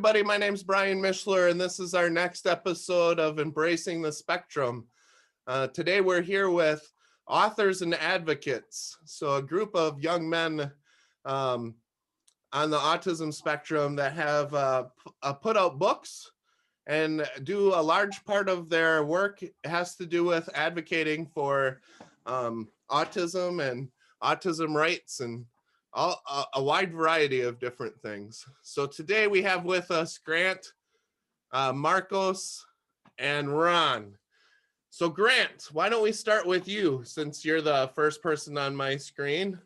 everybody. My name's Brian Mishler, and this is our next episode of Embracing the Spectrum. Today, we're here with authors and advocates. So a group of young men on the autism spectrum that have put out books and do a large part of their work has to do with advocating for autism and autism rights and a wide variety of different things. So today we have with us Grant, Marcos, and Ron. So Grant, why don't we start with you since you're the first person on my screen.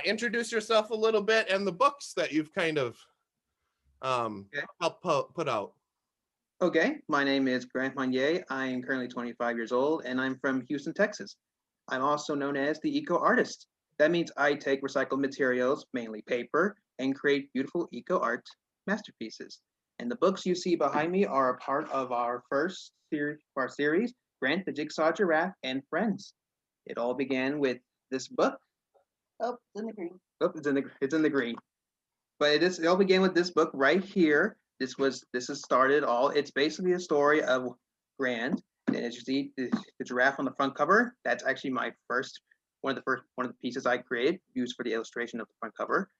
Introduce yourself a little bit and the books that you've kind of helped put out. Okay, my name is Grant Monnier. I am currently 25 years old and I'm from Houston, Texas. I'm also known as the eco artist. That means I take recycled materials, mainly paper, and create beautiful eco art masterpieces. And the books you see behind me are a part of our first series, Grant the Jigsaw Giraffe and Friends. It all began with this book. Oh, it's in the green. Oh, it's in the green. But it all began with this book right here. This is started all. It's basically a story of Grant. And as you see, the giraffe on the front cover, that's actually my one of the pieces I created, used for the illustration of the front cover.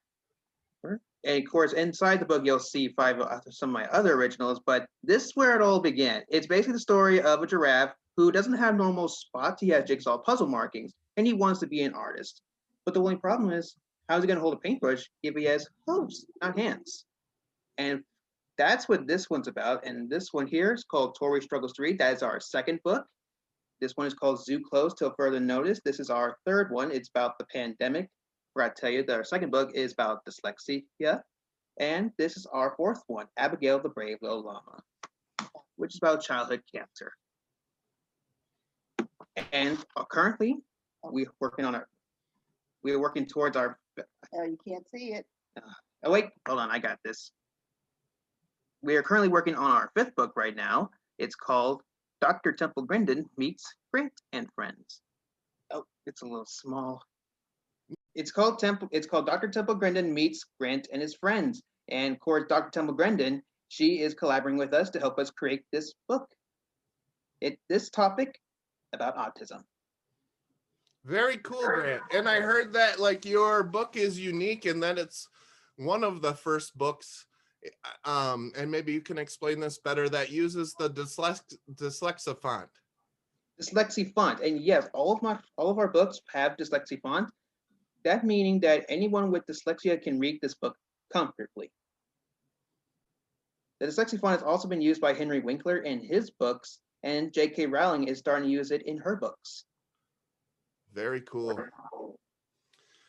And of course, inside the book, you'll see some of my other originals, but this is where it all began. It's basically the story of a giraffe who doesn't have normal spots. He has jigsaw puzzle markings, and he wants to be an artist. But the only problem is, how is he going to hold a paintbrush if he has hooves, not hands? And that's what this one's about. And this one here is called Tori Struggles to Read. That is our second book. This one is called Zoo Closed Till Further Notice. This is our third one. It's about the pandemic. Where I tell you that our second book is about dyslexia. And this is our fourth one, Abigail the Brave Little Llama, which is about childhood cancer. And currently, we're working towards our. You can't see it. Oh wait, hold on, I got this. We are currently working on our fifth book right now. It's called Dr. Temple Grandin Meets Grant and Friends. Oh, it's a little small. It's called Dr. Temple Grandin Meets Grant and his Friends. And of course, Dr. Temple Grandin, she is collaborating with us to help us create this book. This topic about autism. Very cool, Grant. And I heard that like your book is unique and that it's one of the first books, and maybe you can explain this better, that uses the dyslexia font. Dyslexia font, and yes, all of our books have dyslexia font. That meaning that anyone with dyslexia can read this book comfortably. The dyslexia font has also been used by Henry Winkler in his books, and J.K. Rowling is starting to use it in her books. Very cool.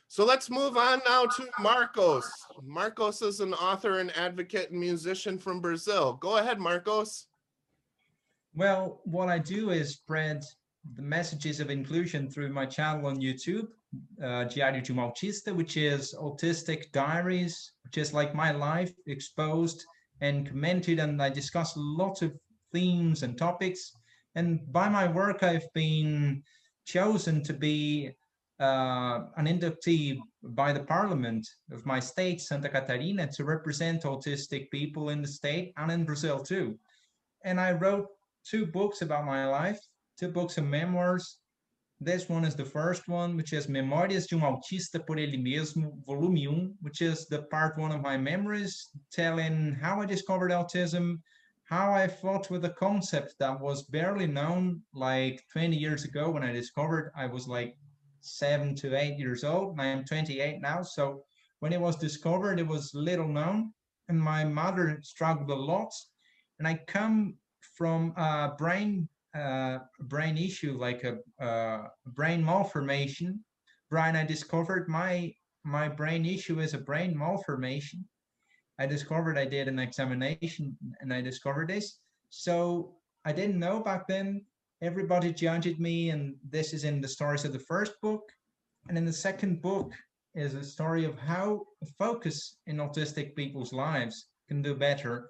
So let's move on now to Marcos. Marcos is an author and advocate and musician from Brazil. Go ahead, Marcos. Well, what I do is spread the messages of inclusion through my channel on YouTube, Diário de Autista, which is autistic diaries, which is like my life exposed and commented, and I discuss lots of themes and topics. And by my work, I've been chosen to be an inductee by the parliament of my state, Santa Catarina, to represent autistic people in the state and in Brazil too. And I wrote 2 books about my life, 2 books of memoirs. This one is the first one, which is Memórias de Autista por Ele Mesmo, Volume 1, which is the part 1 of my memories, telling how I discovered autism, how I fought with a concept that was barely known like 20 years ago when I discovered. I was like 7 to 8 years old, and I am 28 now. So when it was discovered, it was little known, and my mother struggled a lot. And I come from a brain issue, like a brain malformation. Brian, I discovered my brain issue is a brain malformation. I discovered, I did an examination and I discovered this. So I didn't know back then. Everybody judged me, and this is in the stories of the first book. And in the second book is a story of how focus in autistic people's lives can do better.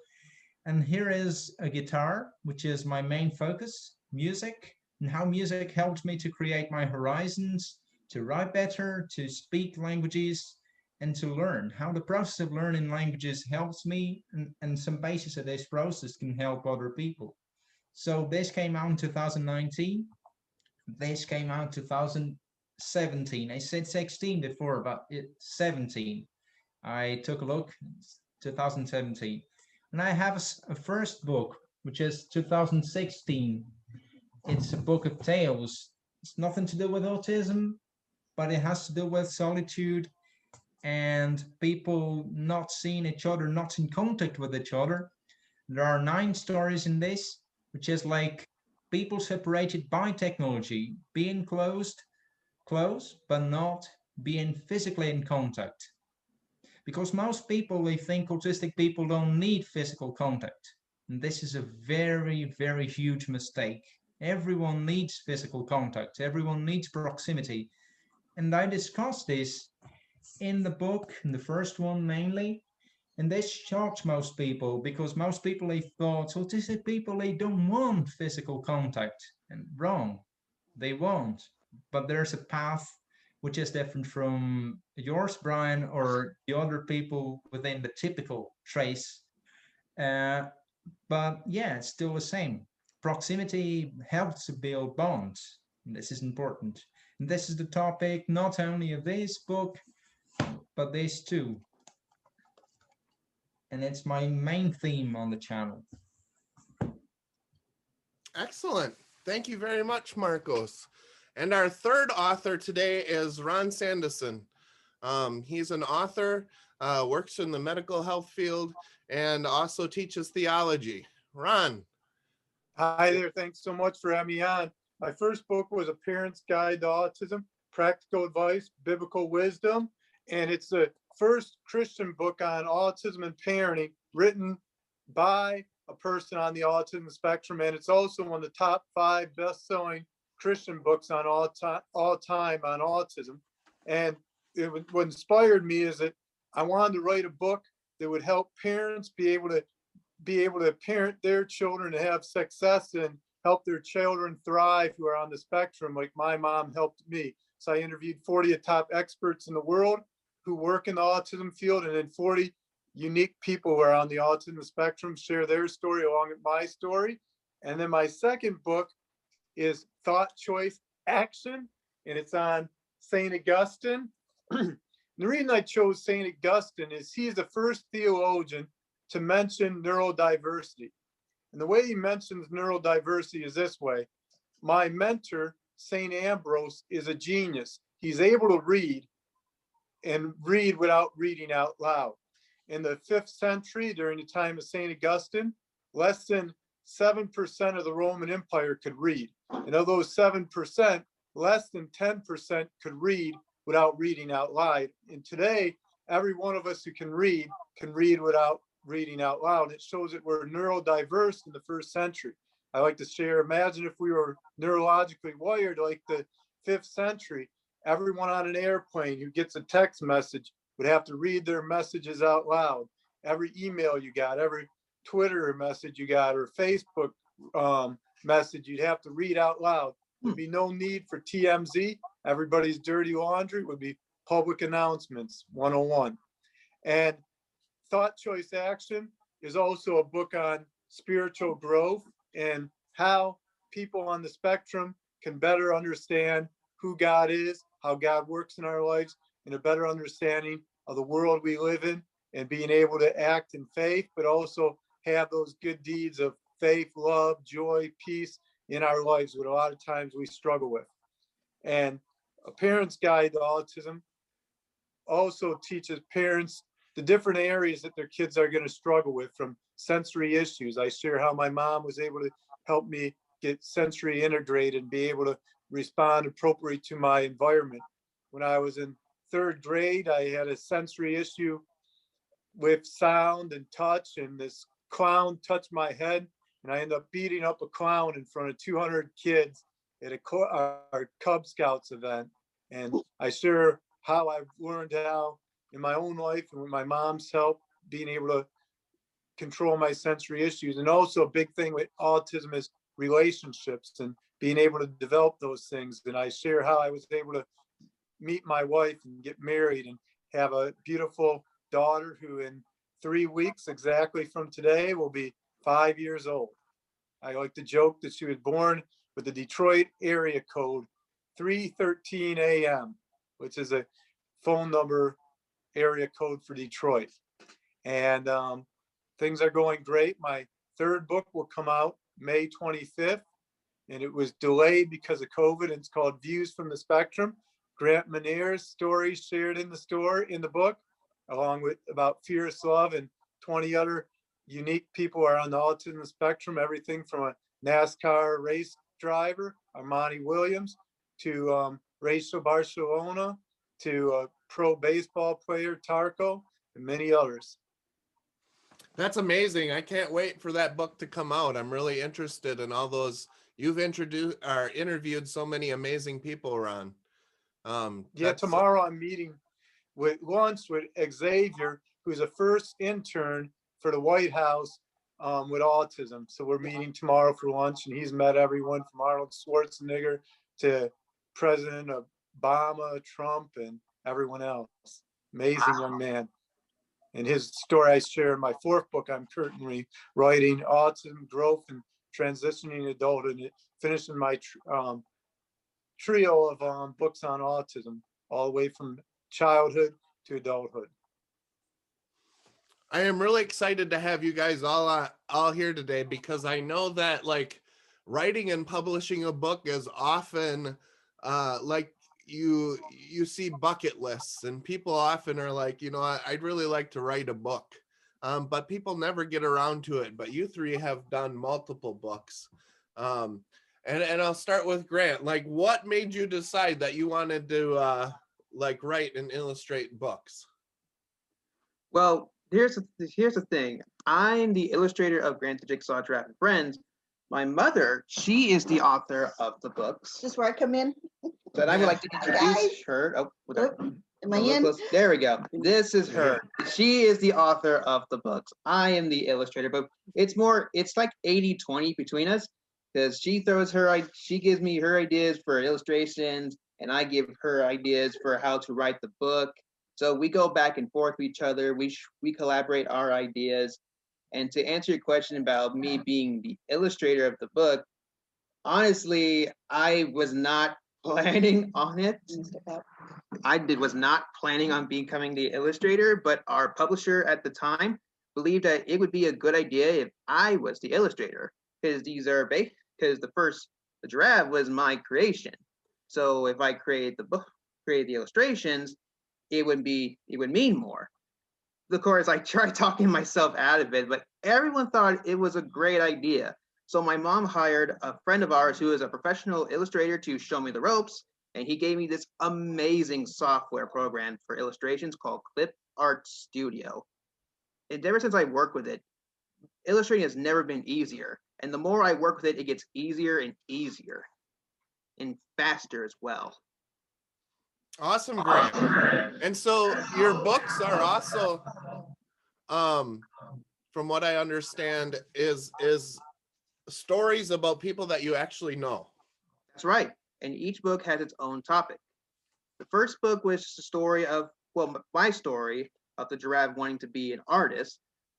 And here is a guitar, which is my main focus, music, and how music helped me to create my horizons, to write better, to speak languages, and to learn, how the process of learning languages helps me, and some basis of this process can help other people. So this came out in 2019. This came out 2017. I said 16 before, but it's 17. I took a look, 2017. And I have a first book, which is 2016. It's a book of tales. It's nothing to do with autism, but it has to do with solitude and people not seeing each other, not in contact with each other. There are 9 stories in this, which is like people separated by technology, being close, but not being physically in contact. Because most people, they think autistic people don't need physical contact. And this is a very, very huge mistake. Everyone needs physical contact. Everyone needs proximity. And I discussed this in the book, in the first one mainly. And this shocked most people because most people, they thought autistic people, they don't want physical contact. And wrong, they won't. But there's a path which is different from yours, Brian, or the other people within the typical trace. Uh, but yeah, it's still the same. Proximity helps to build bonds. And this is important. And this is the topic not only of this book, but this too. And it's my main theme on the channel. Excellent. Thank you very much, Marcos. And our third author today is Ron Sandison. He's an author, works in the medical health field, and also teaches theology. Ron. Hi there. Thanks so much for having me on. My first book was A Parent's Guide to Autism, Practical Advice, Biblical Wisdom. And it's the first Christian book on autism and parenting written by a person on the autism spectrum. And it's also one of the top 5 best-selling Christian books on all time on autism. And what inspired me is that I wanted to write a book that would help parents be able to parent their children to have success and help their children thrive who are on the spectrum, like my mom helped me. So I interviewed 40 of top experts in the world who work in the autism field, and then 40 unique people who are on the autism spectrum share their story along with my story. And then my second book is Thought, Choice, Action, and it's on St. Augustine. The reason I chose St. Augustine is he's the first theologian to mention neurodiversity. And the way he mentions neurodiversity is this way. My mentor, St. Ambrose, is a genius. He's able to read and read without reading out loud. In the 5th century, during the time of St. Augustine, less than 7% of the Roman Empire could read. And of those 7%, less than 10% could read without reading out loud. And today, every one of us who can read without reading out loud. It shows that we're neurodiverse in the 1st century. I like to share, imagine if we were neurologically wired like the 5th century, everyone on an airplane who gets a text message would have to read their messages out loud. Every email you got, every Twitter message you got, or Facebook message, you'd have to read out loud. There'd be no need for TMZ. Everybody's dirty laundry would be public announcements 101. And Thought, Choice, Action is also a book on spiritual growth and how people on the spectrum can better understand who God is, how God works in our lives, and a better understanding of the world we live in, and being able to act in faith, but also have those good deeds of faith, love, joy, peace in our lives, that a lot of times we struggle with. And A Parent's Guide to Autism also teaches parents the different areas that their kids are going to struggle with, from sensory issues. I share how my mom was able to help me get sensory integrated and be able to respond appropriately to my environment. When I was in 3rd grade, I had a sensory issue with sound and touch, and this clown touched my head, and I ended up beating up a clown in front of 200 kids at our Cub Scouts event. And I share how I've learned how in my own life and with my mom's help, being able to control my sensory issues. And also a big thing with autism is relationships and being able to develop those things. And I share how I was able to meet my wife and get married and have a beautiful daughter who in 3 weeks exactly from today will be 5 years old. I like to joke that she was born with the Detroit area code 313 AM, which is a phone number area code for Detroit. And things are going great. My third book will come out May 25th, and it was delayed because of COVID. It's called Views from the Spectrum. Grant Manier's stories shared in the book, along with about fierce love and 20 other unique people who are on the autism spectrum, everything from a NASCAR race driver, Armani Williams, to Rachel Barcelona, to a pro baseball player, Tarko, and many others. That's amazing. I can't wait for that book to come out. I'm really interested in all those. You've introduced or interviewed so many amazing people, Ron. Yeah, tomorrow I'm meeting with lunch with Xavier, who's a first intern for the White House with autism. So we're meeting tomorrow for lunch, and he's met everyone from Arnold Schwarzenegger to President Obama, Trump, and everyone else. Amazing young man. And his story I share in my fourth book I'm currently writing, Autism, Growth, and Transitioning Adulthood, and finishing my trio of books on autism, all the way from childhood to adulthood. I am really excited to have you guys all here today, because I know that like writing and publishing a book is often like you see bucket lists, and people often are like, you know, I'd really like to write a book, but people never get around to it. But you three have done multiple books, and I'll start with Grant. Like, what made you decide that you wanted to like write and illustrate books? Well, here's the thing. I'm the illustrator of Grant the Jigsaw Giraffe and Friends. My mother, she is the author of the books. Is this where I come in? But I would like to introduce her. Oh, Am I in? there we go. This is her. She is the author of the books. I am the illustrator, but it's like 80-20 between us, because she gives me her ideas for illustrations, and I give her ideas for how to write the book. So we go back and forth with each other. We collaborate our ideas. And to answer your question about me being the illustrator of the book, honestly, I was not planning on it. Was not planning on becoming the illustrator, but our publisher at the time believed that it would be a good idea if I was the illustrator, because the giraffe was my creation. So if I create the book, create the illustrations, it would mean more. Of course, I tried talking myself out of it, but everyone thought it was a great idea. So my mom hired a friend of ours who is a professional illustrator to show me the ropes, and he gave me this amazing software program for illustrations called Clip Art Studio. And ever since I worked with it, illustrating has never been easier. And the more I work with it, it gets easier and easier, and faster as well. Awesome, Grant. And so your books are also, from what I understand, is stories about people that you actually know. That's right. And each book has its own topic. The first book was the story of, my story of the giraffe wanting to be an artist.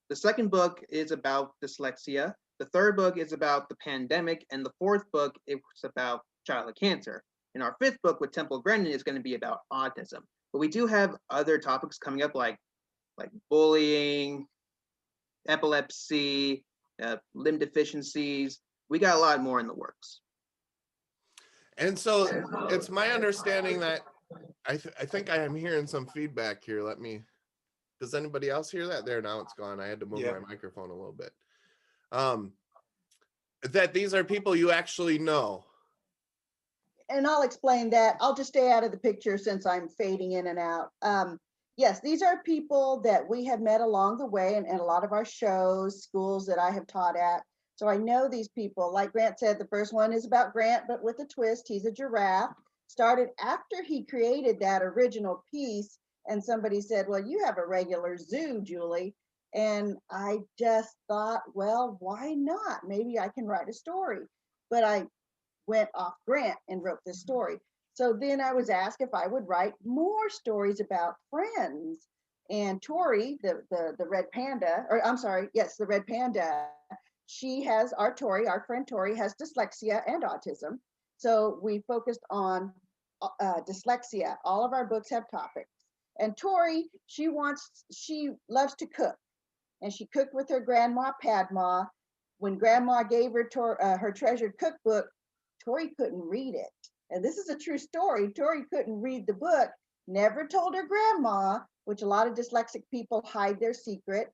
The second book is about dyslexia. The third book is about the pandemic. And the fourth book is about childhood cancer. And our fifth book with Temple Grandin is going to be about autism. But we do have other topics coming up like bullying, epilepsy, limb deficiencies. We got a lot more in the works. And so it's my understanding that I think I am hearing some feedback here. Does anybody else hear that? There, now it's gone. I had to move my microphone a little bit. That these are people you actually know. And I'll explain that. I'll just stay out of the picture since I'm fading in and out. Yes, these are people that we have met along the way and a lot of our shows, schools that I have taught at. So I know these people. Like Grant said, the first one is about Grant, but with a twist. He's a giraffe. Started after he created that original piece, and somebody said, well, you have a regular zoo, Julie. And I just thought, well, why not? Maybe I can write a story. But I went off Grant and wrote this story. So then I was asked if I would write more stories about friends. And Tori, the red panda, or I'm sorry, yes, the red panda, she has our friend Tori has dyslexia and autism. So we focused on dyslexia. All of our books have topics. And Tori, she loves to cook. And she cooked with her grandma, Padma. When grandma gave her her treasured cookbook, Tori couldn't read it. And this is a true story. Tori couldn't read the book, never told her grandma, which a lot of dyslexic people hide their secret.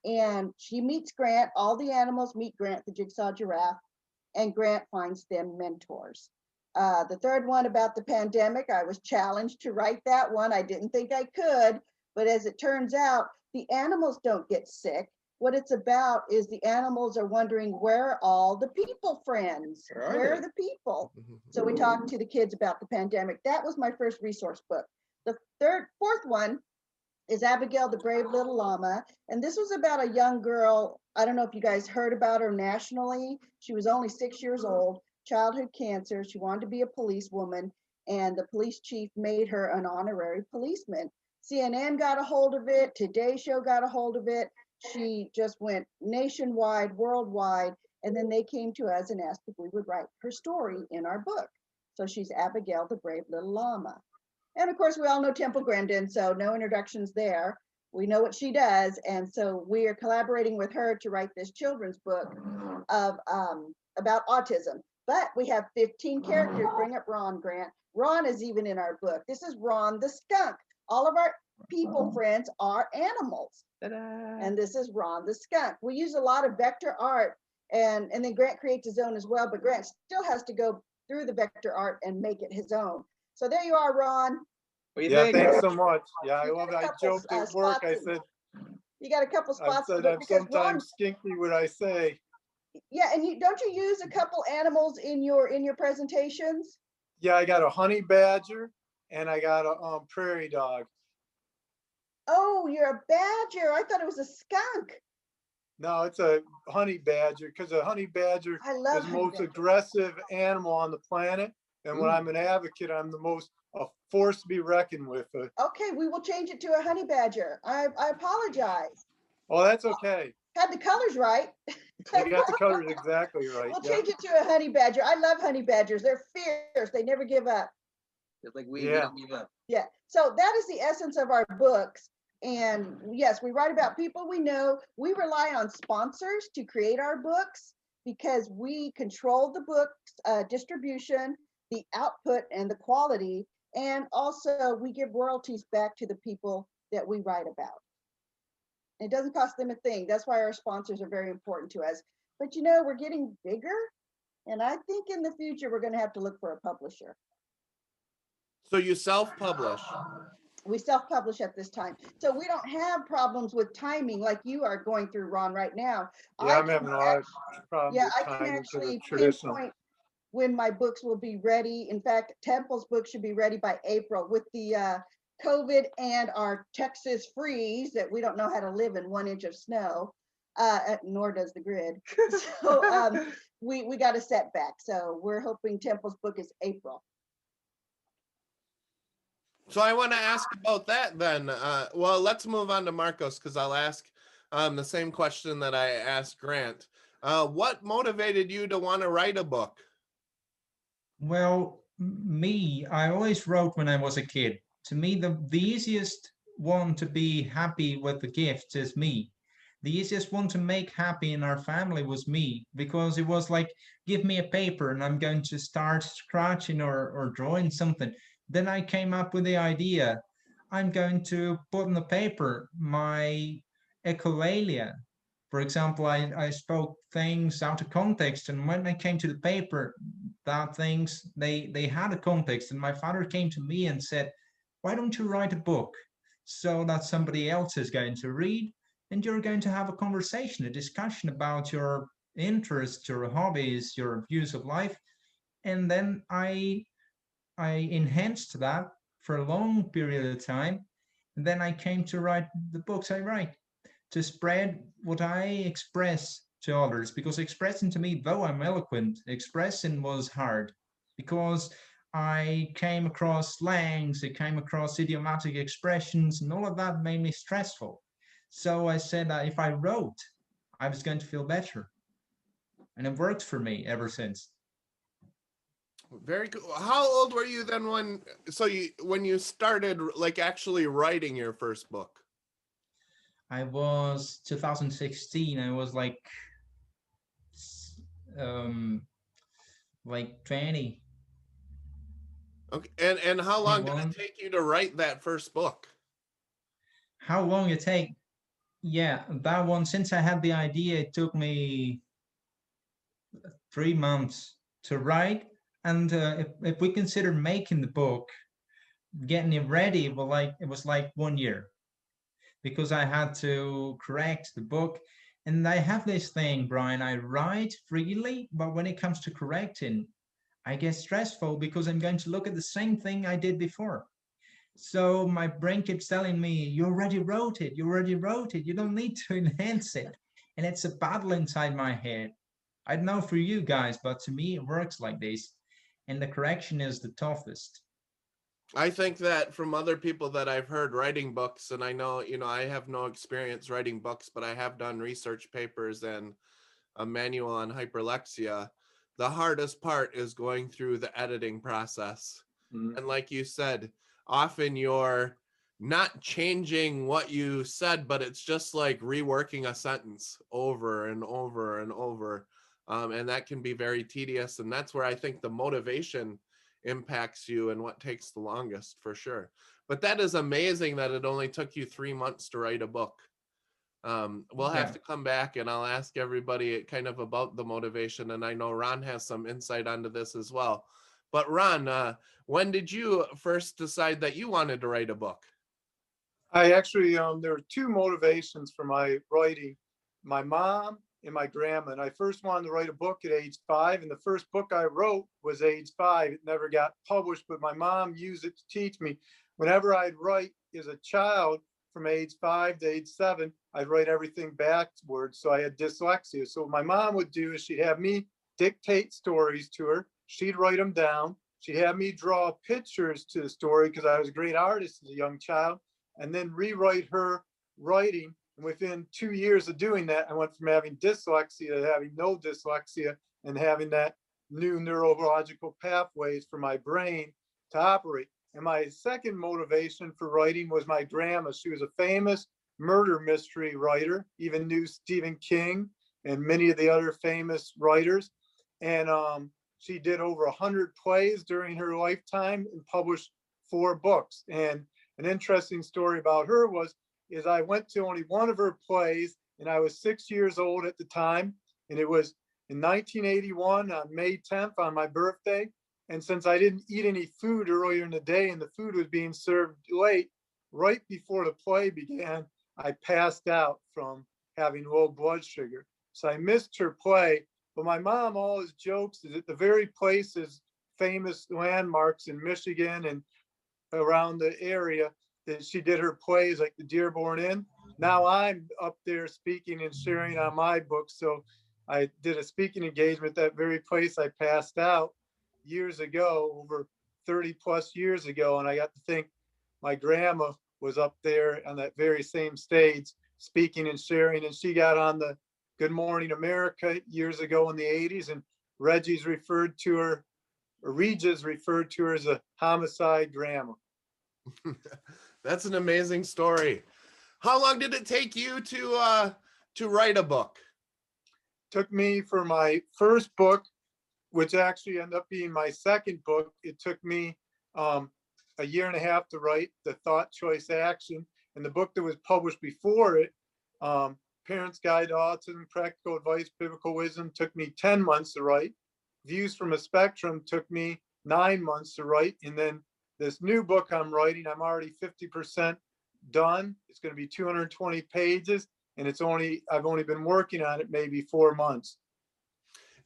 And she meets Grant. All the animals meet Grant, the jigsaw giraffe, and Grant finds them mentors. The third one about the pandemic, I was challenged to write that one. I didn't think I could, but as it turns out, the animals don't get sick. What it's about is the animals are wondering, where are all the people friends? Where are the people? So we talked to the kids about the pandemic. That was my first resource book. The fourth one is Abigail, the Brave Little Llama. And this was about a young girl. I don't know if you guys heard about her nationally. She was only 6 years old, childhood cancer. She wanted to be a policewoman, and the police chief made her an honorary policeman. CNN got a hold of it. Today Show got a hold of it. She just went nationwide, worldwide, and then they came to us and asked if we would write her story in our book. So she's Abigail, the Brave Little Llama. And of course, we all know Temple Grandin, so no introductions there. We know what she does, and so we are collaborating with her to write this children's book of about autism. But we have 15 characters. Bring up Ron, Grant. Ron is even in our book. This is Ron the skunk. All of our people friends are animals. Ta-da. And this is Ron the skunk. We use a lot of vector art, and then Grant creates his own as well, but Grant still has to go through the vector art and make it his own. So there you are, Ron. Yeah, thanks so much. Yeah, I love it. I joked at work. I said, you got a couple spots. I said I'm sometimes skinky what I say. Yeah, and don't you use a couple animals in your presentations? Yeah, I got a honey badger and I got a prairie dog. Oh, you're a badger. I thought it was a skunk. No, it's a honey badger, because a honey badger is the most aggressive animal on the planet. And when I'm an advocate, I'm the most a force to be reckoned with. Okay, we will change it to a honey badger. I apologize. Oh, that's okay. Had the colors right. You got the colors exactly right. We'll change it to a honey badger. I love honey badgers. They're fierce. They never give up. Just like we don't give up. Yeah. So that is the essence of our books. And yes, we write about people we know. We rely on sponsors to create our books because we control the book's distribution, the output, and the quality. And also we give royalties back to the people that we write about. It doesn't cost them a thing. That's why our sponsors are very important to us. But you know, we're getting bigger. And I think in the future, we're going to have to look for a publisher. So you self-publish? We self-publish at this time. So we don't have problems with timing like you are going through, Ron, right now. Yeah, I'm having a lot of problems with I can timing actually traditional. pinpoint when my books will be ready. In fact, Temple's book should be ready by April. With the COVID and our Texas freeze that we don't know how to live in 1 inch of snow, nor does the grid. So we got a setback. So we're hoping Temple's book is April. So I want to ask about that then. Well, let's move on to Marcos, because I'll ask the same question that I asked Grant. What motivated you to want to write a book? Well, me, I always wrote when I was a kid. To me, the easiest one to be happy with the gifts is me. The easiest one to make happy in our family was me, because it was like, give me a paper and I'm going to start scratching or drawing something. Then I came up with the idea, I'm going to put on the paper my echolalia. For example, I spoke things out of context, and when I came to the paper, that things, they had a context. And my father came to me and said, why don't you write a book so that somebody else is going to read, and you're going to have a conversation, a discussion about your interests, your hobbies, your views of life. And then I enhanced that for a long period of time. And then I came to write the books I write, to spread what I express to others, because expressing to me, though I'm eloquent, expressing was hard, because I came across slangs, I came across idiomatic expressions, and all of that made me stressful. So I said that if I wrote, I was going to feel better. And it worked for me ever since. Very cool. How old were you then when you started like actually writing your first book? I was 2016, I was um like 20, Okay. And how long did it 21. take you to write that first book? How long it take? Yeah, that one, since I had the idea, it took me 3 months to write. And if we consider making the book, getting it ready, it was like 1 year, because I had to correct the book. And I have this thing, Brian, I write freely, but when it comes to correcting, I get stressful because I'm going to look at the same thing I did before. So my brain keeps telling me, you already wrote it, you already wrote it, you don't need to enhance it. And it's a battle inside my head. I don't know for you guys, but to me, it works like this. And the correction is the toughest. I think that from other people that I've heard writing books, and I know, I have no experience writing books, but I have done research papers and a manual on hyperlexia. The hardest part is going through the editing process. Mhm. And like you said, often you're not changing what you said, but it's just like reworking a sentence over and over and over. And that can be very tedious. And that's where I think the motivation impacts you and what takes the longest for sure. But that is amazing that it only took you 3 months to write a book. We'll have Yeah. to come back and I'll ask everybody kind of about the motivation. And I know Ron has some insight onto this as well. But Ron, when did you first decide that you wanted to write a book? I actually, there were two motivations for my writing, my mom and my grandma. And I first wanted to write a book at age 5. And the first book I wrote was age 5. It never got published, but my mom used it to teach me. Whenever I'd write as a child from age 5 to age 7, I'd write everything backwards. So I had dyslexia. So what my mom would do is she'd have me dictate stories to her. She'd write them down. She'd have me draw pictures to the story because I was a great artist as a young child, and then rewrite her writing. And within 2 years of doing that, I went from having dyslexia to having no dyslexia and having that new neurological pathways for my brain to operate. And my second motivation for writing was my grandma. She was a famous murder mystery writer, even knew Stephen King and many of the other famous writers. And she did over 100 plays during her lifetime and published 4 books. And an interesting story about her is I went to only one of her plays, and I was 6 years old at the time, and it was in 1981 on May 10th on my birthday. And since I didn't eat any food earlier in the day and the food was being served late, right before the play began, I passed out from having low blood sugar. So I missed her play. But my mom always jokes is at the very places, famous landmarks in Michigan and around the area that she did her plays, like the Dearborn Inn. Now I'm up there speaking and sharing on my book. So I did a speaking engagement at that very place I passed out years ago, over 30 plus years ago. And I got to think my grandma was up there on that very same stage speaking and sharing. And she got on the Good Morning America years ago in the 80s. And Reggie's referred to her, or Regis referred to her as a homicide grandma. That's an amazing story. How long did it take you to write a book? Took me for my first book, which actually ended up being my second book. It took me a year and a half to write, The Thought, Choice, Action. And the book that was published before it, Parents Guide to Autism, Practical Advice, Biblical Wisdom, took me 10 months to write. Views from a Spectrum took me 9 months to write. And then this new book I'm writing, I'm already 50% done. It's going to be 220 pages, and I've only been working on it maybe 4 months.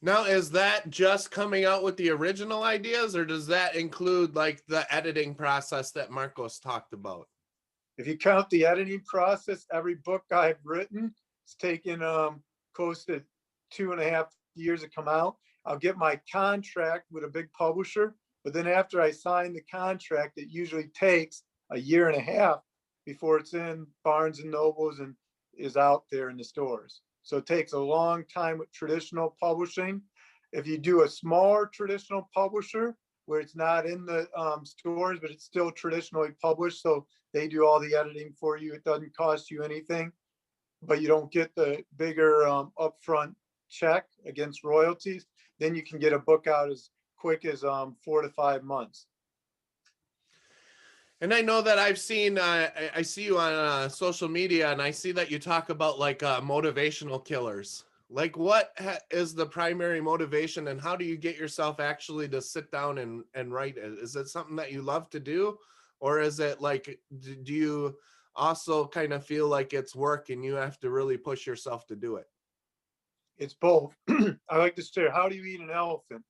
Now, is that just coming out with the original ideas, or does that include like the editing process that Marcos talked about? If you count the editing process, every book I've written, it's taken close to 2.5 years to come out. I'll get my contract with a big publisher But then after I sign the contract, it usually takes a year and a half before it's in Barnes and Nobles and is out there in the stores. So it takes a long time with traditional publishing. If you do a smaller traditional publisher where it's not in the stores, but it's still traditionally published, so they do all the editing for you, it doesn't cost you anything, but you don't get the bigger upfront check against royalties, then you can get a book out as quick as 4 to 5 months. And I know that I've seen, I see you on social media, and I see that you talk about like motivational killers. Like, what is the primary motivation, and how do you get yourself actually to sit down and write it? Is it something that you love to do, or is it like, do you also kind of feel like it's work and you have to really push yourself to do it? It's both. I like to say, how do you eat an elephant?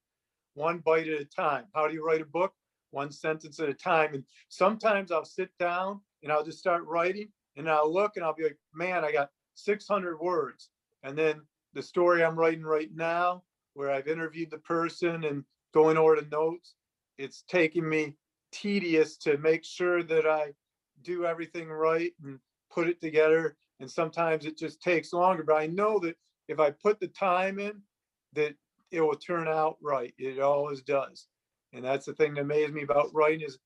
One bite at a time. How do you write a book? One sentence at a time. And sometimes I'll sit down and I'll just start writing, and I'll look and I'll be like, man, I got 600 words. And then the story I'm writing right now, where I've interviewed the person and going over the notes, it's taking me tedious to make sure that I do everything right and put it together. And sometimes it just takes longer, but I know that if I put the time in, that it will turn out right. It always does. And that's the thing that amazes me about writing is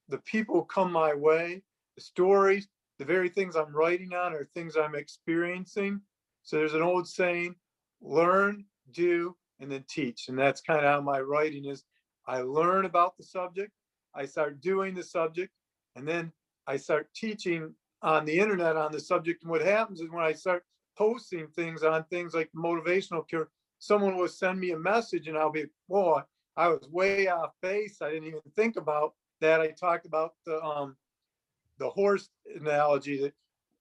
the people come my way, the stories, the very things I'm writing on are things I'm experiencing. So there's an old saying, learn, do, and then teach. And that's kind of how my writing is. I learn about the subject, I start doing the subject, and then I start teaching on the internet on the subject. And what happens is when I start posting things on things like motivational cure, someone will send me a message and I'll be, whoa, I was way off base. I didn't even think about that. I talked about the horse analogy, that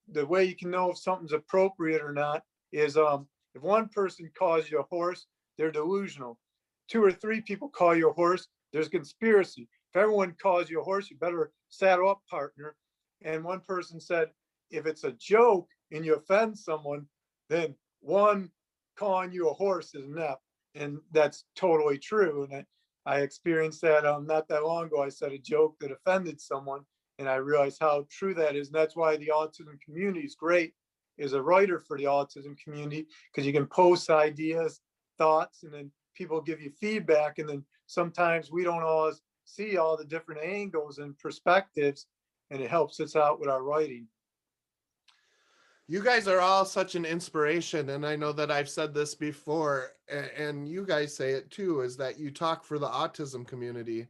the way you can know if something's appropriate or not is if one person calls you a horse, they're delusional. 2 or 3 people call you a horse, there's conspiracy. If everyone calls you a horse, you better saddle up, partner. And one person said, if it's a joke and you offend someone, then one calling you a horse is inept. And that's totally true. And I experienced that not that long ago. I said a joke that offended someone, and I realized how true that is. And that's why the autism community is great as a writer for the autism community, because you can post ideas, thoughts, and then people give you feedback. And then sometimes we don't always see all the different angles and perspectives, and it helps us out with our writing. You guys are all such an inspiration, and I know that I've said this before, and you guys say it too, is that you talk for the autism community.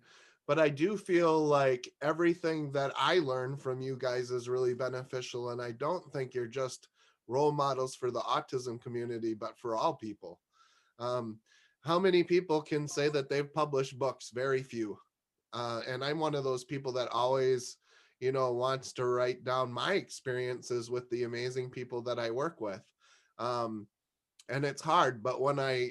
But I do feel like everything that I learn from you guys is really beneficial, and I don't think you're just role models for the autism community, but for all people. Um, how many people can say that they've published books? Very few. And I'm one of those people that always, wants to write down my experiences with the amazing people that I work with. And it's hard, but when I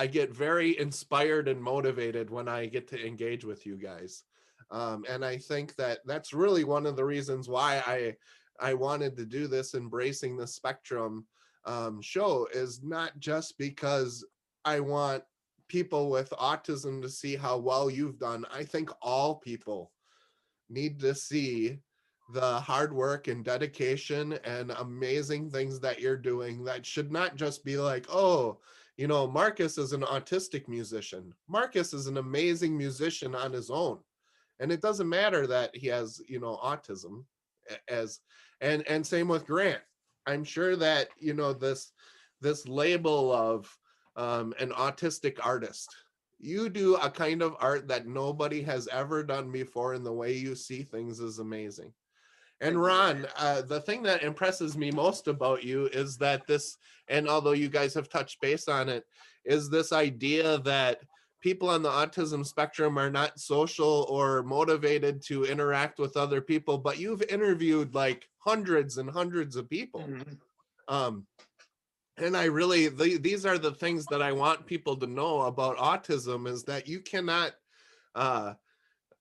get very inspired and motivated when I get to engage with you guys. And I think that that's really one of the reasons why I wanted to do this Embracing the Spectrum show, is not just because I want people with autism to see how well you've done. I think all people need to see the hard work and dedication and amazing things that you're doing. That should not just be like, oh, Marcus is an autistic musician. Marcus is an amazing musician on his own. And it doesn't matter that he has, autism and same with Grant. I'm sure that, this label of an autistic artist, you do a kind of art that nobody has ever done before, and the way you see things is amazing. And Ron, the thing that impresses me most about you is that and although you guys have touched base on it, is this idea that people on the autism spectrum are not social or motivated to interact with other people, but you've interviewed like hundreds and hundreds of people. Mm-hmm. And I really, these are the things that I want people to know about autism, is that you cannot,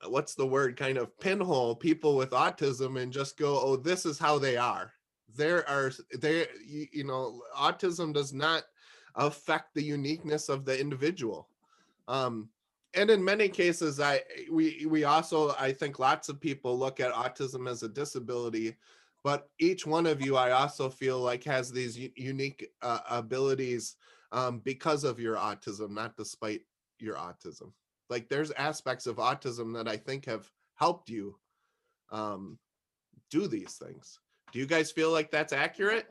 what's the word, kind of pinhole people with autism and just go, oh, this is how they are. Autism does not affect the uniqueness of the individual. And in many cases, we also, I think lots of people look at autism as a disability, but each one of you, I also feel like has these unique abilities because of your autism, not despite your autism. Like there's aspects of autism that I think have helped you do these things. Do you guys feel like that's accurate?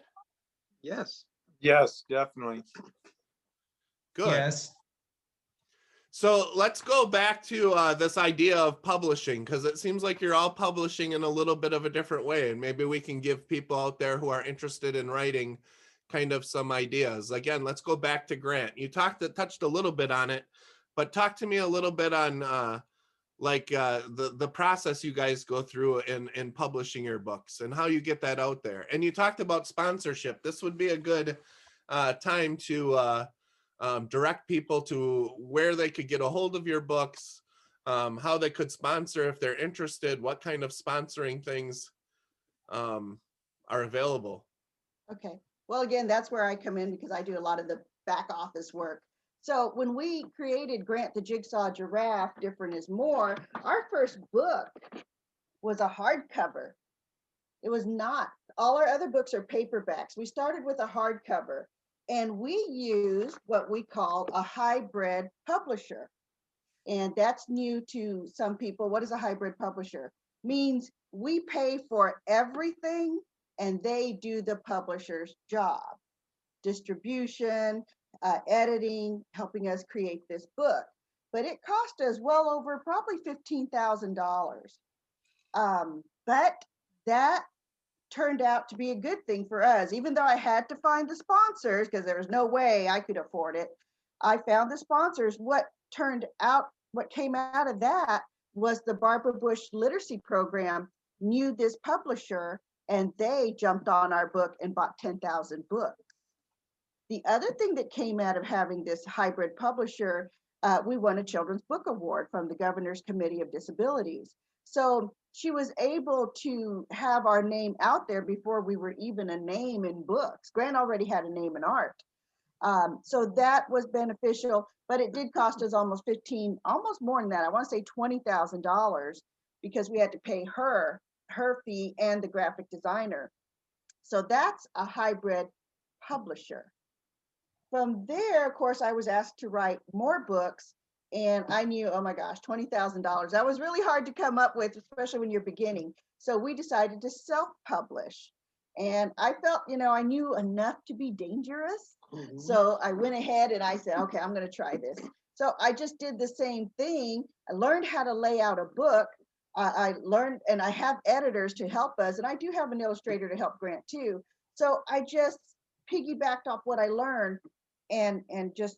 Yes. Yes, definitely. Good. Yes. So let's go back to this idea of publishing, because it seems like you're all publishing in a little bit of a different way. And maybe we can give people out there who are interested in writing kind of some ideas. Again, let's go back to Grant. You touched a little bit on it, but talk to me a little bit on the process you guys go through in publishing your books and how you get that out there. And you talked about sponsorship. This would be a good time to direct people to where they could get a hold of your books, how they could sponsor if they're interested, what kind of sponsoring things are available. Okay. Well, again, that's where I come in because I do a lot of the back office work. So when we created Grant the Jigsaw Giraffe, Different is More, our first book was a hardcover. It was not, all our other books are paperbacks. We started with a hardcover and we used what we call a hybrid publisher. And that's new to some people. What is a hybrid publisher? Means we pay for everything and they do the publisher's job. Distribution, editing, helping us create this book. But it cost us well over probably $15,000. But that turned out to be a good thing for us, even though I had to find the sponsors because there was no way I could afford it. I found the sponsors. What came out of that was the Barbara Bush Literacy Program knew this publisher and they jumped on our book and bought 10,000 books. The other thing that came out of having this hybrid publisher, we won a Children's Book Award from the Governor's Committee of Disabilities. So she was able to have our name out there before we were even a name in books. Grant already had a name in art. So that was beneficial, but it did cost us almost more than that. I want to say $20,000 because we had to pay her fee and the graphic designer. So that's a hybrid publisher. From there, of course, I was asked to write more books and I knew, oh my gosh, $20,000. That was really hard to come up with, especially when you're beginning. So we decided to self-publish. And I felt, I knew enough to be dangerous. Mm-hmm. So I went ahead and I said, okay, I'm going to try this. So I just did the same thing. I learned how to lay out a book. I learned, and I have editors to help us. And I do have an illustrator to help Grant too. So I just piggybacked off what I learned and just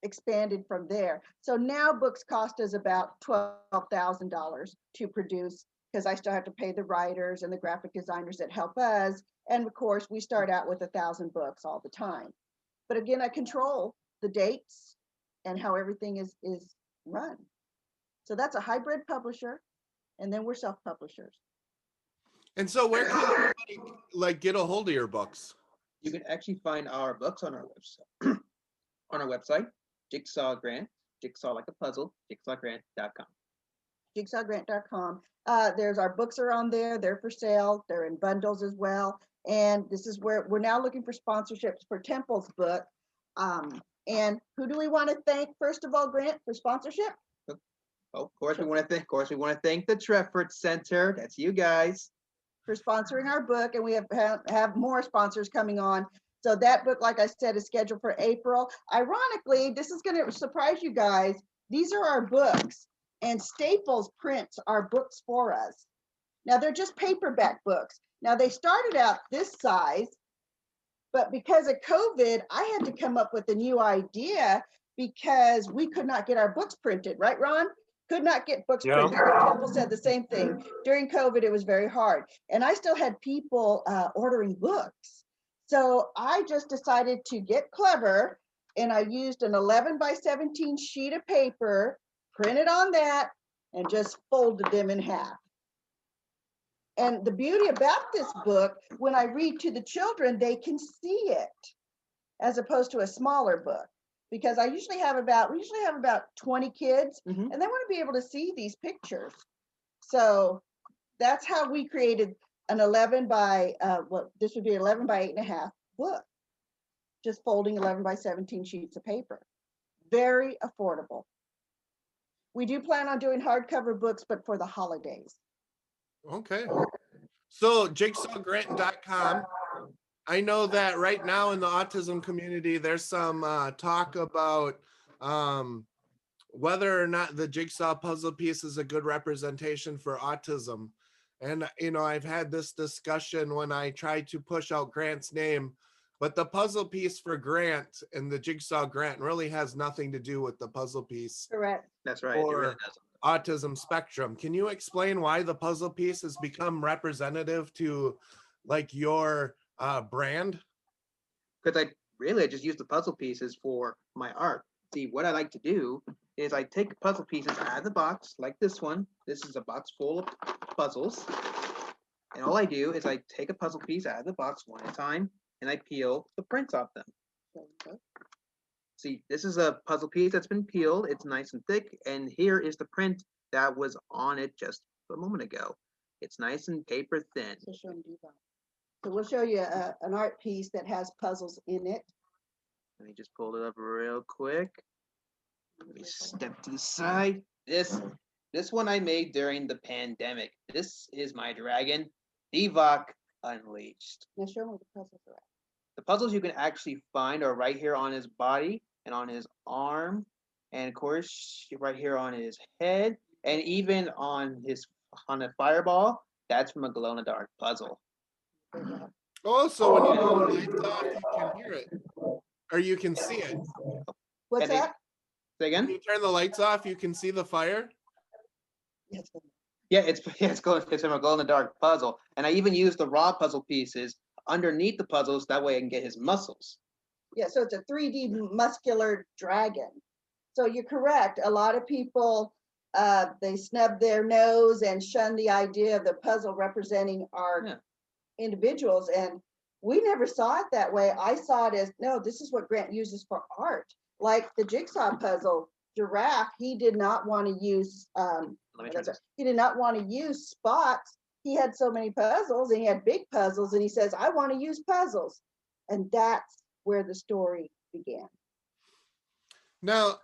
expanded from there. So now books cost us about $12,000 to produce because I still have to pay the writers and the graphic designers that help us. And of course, we start out with 1,000 books all the time. But again, I control the dates and how everything is run. So that's a hybrid publisher, and then we're self-publishers. And so where can anybody get a hold of your books? You can actually find our books on our website. On our website, Jigsaw Grant, Jigsaw like a puzzle, jigsawgrant.com. Jigsawgrant.com. There's our books are on there. They're for sale. They're in bundles as well. And this is where we're now looking for sponsorships for Temple's book. And who do we want to thank first of all, Grant, for sponsorship? Of course, we want to thank the Trefford Center. That's you guys. For sponsoring our book, and we have more sponsors coming on. So that book, like I said, is scheduled for April. Ironically, this is going to surprise you guys. These are our books, and Staples prints our books for us. Now they're just paperback books. Now they started out this size, but because of COVID, I had to come up with a new idea because we could not get our books printed, right, Ron? Could not get books printed. Temple said the same thing. During COVID, it was very hard. And I still had people ordering books. So I just decided to get clever and I used an 11 by 17 sheet of paper, printed on that, and just folded them in half. And the beauty about this book, when I read to the children, they can see it as opposed to a smaller book. because we usually have about 20 kids, Mhm. and they want to be able to see these pictures. So that's how we created an 11 by this would be 11 by 8.5 book, just folding 11 by 17 sheets of paper. Very affordable. We do plan on doing hardcover books, but for the holidays. Okay. So jigsawgrant.com. I know that right now in the autism community, there's some talk about whether or not the jigsaw puzzle piece is a good representation for autism. And, I've had this discussion when I try to push out Grant's name, but the puzzle piece for Grant and the jigsaw grant really has nothing to do with the puzzle piece Correct. That's right. It really for doesn't. autism spectrum. Can you explain why the puzzle piece has become representative to like your brand? Because I just use the puzzle pieces for my art. See, what I like to do is I take puzzle pieces out of the box, like this one. This is a box full of puzzles. And all I do is I take a puzzle piece out of the box one at a time, and I peel the prints off them. See, this is a puzzle piece that's been peeled. It's nice and thick, and here is the print that was on it just a moment ago. It's nice and paper thin. So show them Devon. So we'll show you an art piece that has puzzles in it. Let me just pull it up real quick. Let me step to the side. This one I made during the pandemic. This is my dragon, Devok Unleashed. Now show them where the puzzles are at. The puzzles you can actually find are right here on his body and on his arm, and of course right here on his head, and even on a fireball. That's from a glow-in-the-dark puzzle. Oh, so when you turn the lights off, you can hear it, or you can see it. What's And they- that? Say When again? you turn the lights off, you can see the fire. Yes. Yeah, it's from a glow-in-the-dark puzzle, and I even use the raw puzzle pieces underneath the puzzles. That way, I can get his muscles. Yeah, so it's a 3D muscular dragon. So you're correct. A lot of people, they snub their nose and shun the idea of the puzzle representing our individuals. And we never saw it that way. I saw it as, no, this is what Grant uses for art. Like the jigsaw puzzle, Giraffe, he did not want to use, Let me try this. he did not want to use spots. He had so many puzzles, and he had big puzzles, and he says, I want to use puzzles. And that's where the story began. Now,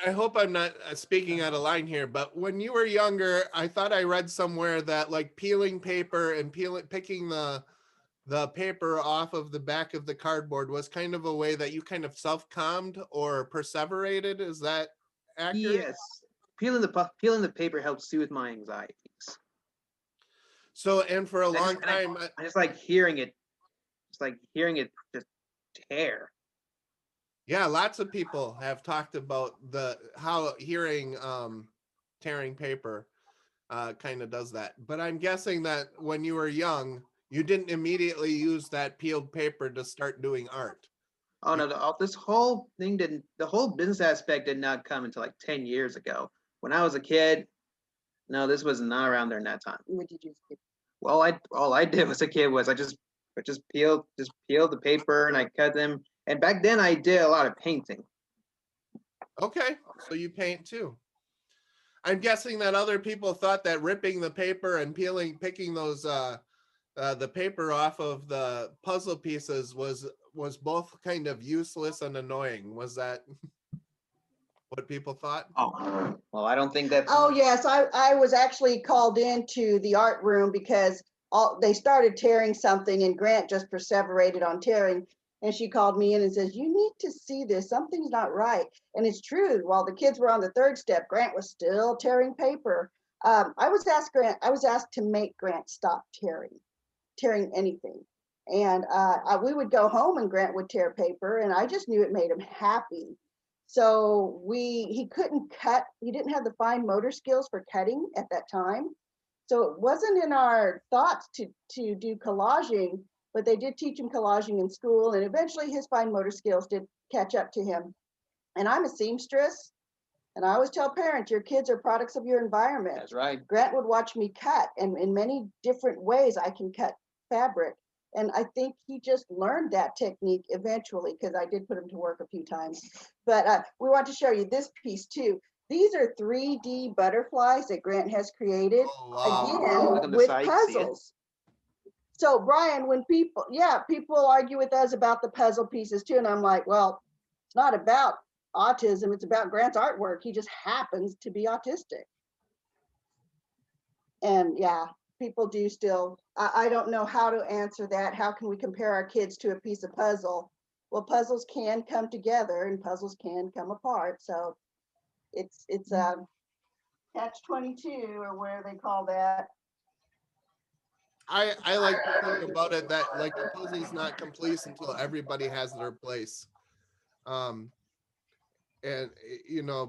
I hope I'm not speaking out of line here, but when you were younger, I thought I read somewhere that like peeling paper and picking the paper off of the back of the cardboard was kind of a way that you kind of self-calmed or perseverated. Is that accurate? Yes, peeling the paper helps soothe my anxieties. So, and for a long And I time, I just like hearing it, just tear. yeah, lots of people have talked about how hearing tearing paper kind of does that. But I'm guessing that when you were young, you didn't immediately use that peeled paper to start doing art. Oh no, this whole thing didn't. The whole business aspect did not come until like 10 years ago. When I was a kid, no, this was not around there in that time. What did you do? Well, all I did as a kid was I just peeled the paper and I cut them. And back then I did a lot of painting. Okay, so you paint too. I'm guessing that other people thought that ripping the paper and picking those the paper off of the puzzle pieces was both kind of useless and annoying. Was that what people thought? Oh, well, I don't think that's. Oh, yes, I was actually called into the art room because they started tearing something, and Grant just perseverated on tearing. And she called me in and says, you need to see this. Something's not right. And it's true. While the kids were on the third step, Grant was still tearing paper. I was asked to make Grant stop tearing anything. And we would go home and Grant would tear paper, and I just knew it made him happy. So he couldn't cut. He didn't have the fine motor skills for cutting at that time. So it wasn't in our thoughts to do collaging, but they did teach him collaging in school, and eventually his fine motor skills did catch up to him. And I'm a seamstress, and I always tell parents, your kids are products of your environment. That's right. Grant would watch me cut, and in many different ways I can cut fabric. And I think he just learned that technique eventually, because I did put him to work a few times. But we want to show you this piece too. These are 3D butterflies that Grant has created, Oh, wow. again, Look on the with side, see it? puzzles. So Brian, when people argue with us about the puzzle pieces too, and I'm like, well, it's not about autism, it's about Grant's artwork. He just happens to be autistic. And yeah, people do still, I don't know how to answer that. How can we compare our kids to a piece of puzzle? Well, puzzles can come together and puzzles can come apart. So it's a catch-22, or where they call that. I like to think about it that like a puzzle's not complete until everybody has their place. Um, and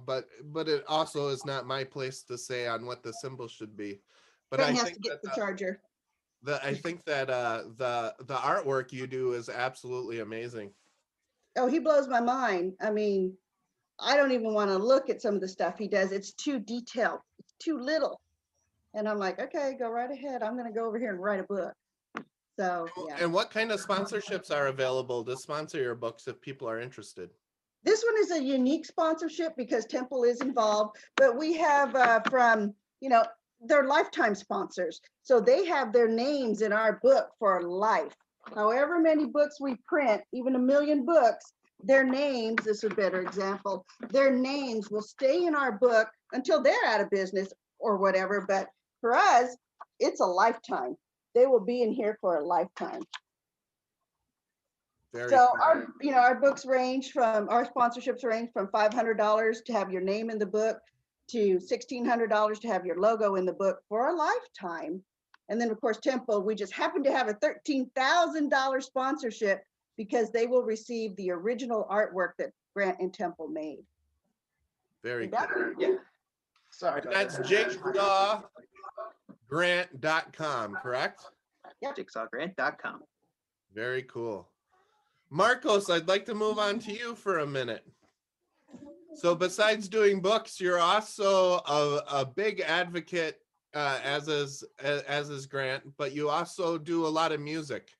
but it also is not my place to say on what the symbol should be. But Grant I has think to get that the charger. I think that the artwork you do is absolutely amazing. Oh, he blows my mind. I mean, I don't even want to look at some of the stuff he does. It's too detailed. It's too little. And I'm like, okay, go right ahead. I'm going to go over here and write a book. So yeah. And what kind of sponsorships are available to sponsor your books if people are interested? This one is a unique sponsorship because Temple is involved, but we have from, they're lifetime sponsors. So they have their names in our book for life. However many books we print, even 1 million books, their names, this is a better example, their names will stay in our book until they're out of business or whatever. But for us, it's a lifetime. They will be in here for a lifetime. Very So cool. our books range from, our sponsorships range from $500 to have your name in the book to $1,600 to have your logo in the book for a lifetime. And then of course, Temple, we just happen to have a $13,000 sponsorship because they will receive the original artwork that Grant and Temple made. Very That- cool. Yeah. Sorry. And about that's that. jigsawgrant.com, correct? Yeah, jigsawgrant.com. Very cool. Marcos, I'd like to move on to you for a minute. So besides doing books, you're also a big advocate, as is Grant, but you also do a lot of music.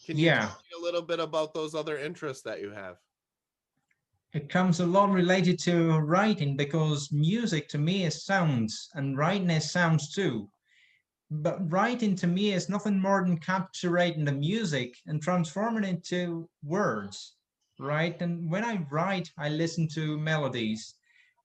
Can you tell me a little bit about those other interests that you have? It comes a lot related to writing, because music to me is sounds and writing is sounds too. But writing to me is nothing more than capturing the music and transforming it into words, right? And when I write, I listen to melodies.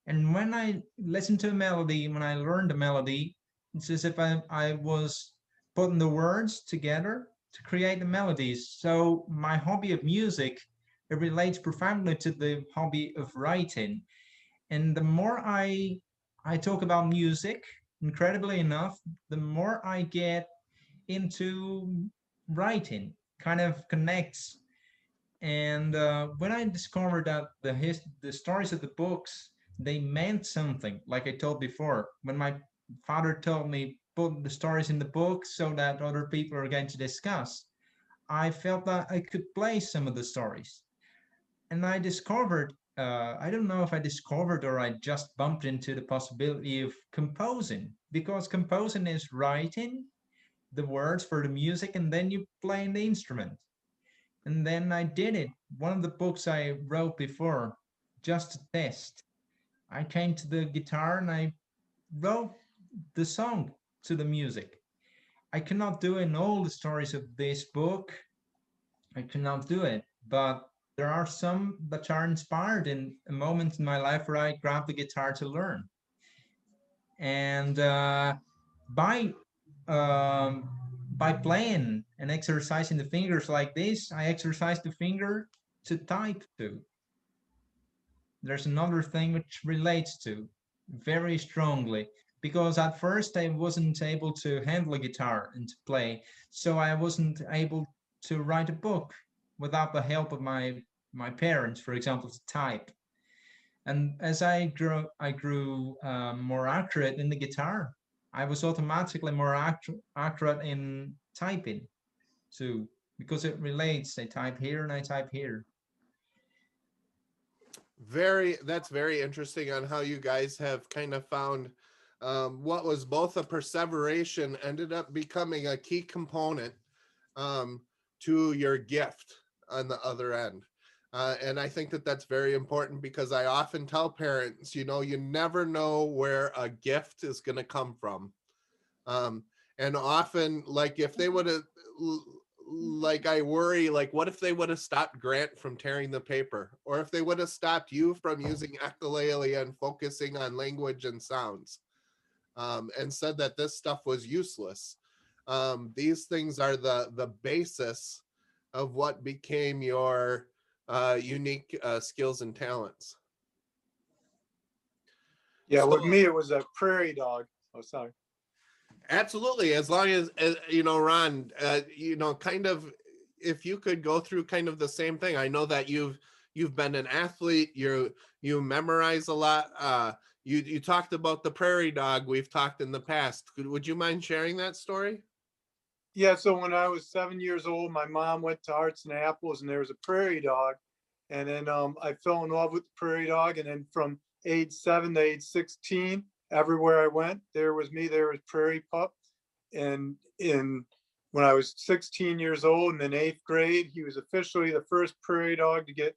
And when I listen to a melody, when I learn the melody, it's as if I was putting the words together to create the melodies. So my hobby of music, it relates profoundly to the hobby of writing. And the more I talk about music, incredibly enough, the more I get into writing, kind of connects. And when I discovered that the stories of the books, they meant something, like I told before, when my father told me put the stories in the book so that other people are going to discuss, I felt that I could play some of the stories. And I discovered, I don't know if I discovered or I just bumped into the possibility of composing, because composing is writing the words for the music and then you play the instrument. And then I did it. One of the books I wrote before, just to test, I came to the guitar and I wrote the song to the music. I cannot do in all the stories of this book. I cannot do it, but there are some that are inspired in a moment in my life where I grabbed the guitar to learn. And by um, by playing and exercising the fingers like this, I exercise the finger to type to. There's another thing which relates to very strongly, because at first I wasn't able to handle a guitar and to play, so I wasn't able to write a book without the help of my parents, for example, to type. And as I grew more accurate in the guitar. I was automatically more accurate in typing too, because it relates. I type here and I type here. That's very interesting on how you guys have kind of found what was both a perseveration ended up becoming a key component to your gift on the other end. And I think that that's very important because I often tell parents, you know, you never know where a gift is going to come from. And often, like, if they would have, like, I worry, like, what if they would have stopped Grant from tearing the paper? Or if they would have stopped you from using echolalia and focusing on language and sounds, and said that this stuff was useless. These things are the basis of what became your unique skills and talents. Yeah, So, with me, it was a prairie dog. Oh, sorry. absolutely. As long as you know, Ron, you know, kind of, if you could go through kind of the same thing. I know that you've been an athlete. You memorize a lot. You talked about the prairie dog. We've talked in the past. Would you mind sharing that story? Yeah, so when I was 7 years old, my mom went to Arts and Apples, and there was a prairie dog. And then I fell in love with the prairie dog. And then from age 7 to age 16, everywhere I went, there was me, there was Prairie Pup. And when I was 16 years old and in 8th grade, he was officially the first prairie dog to get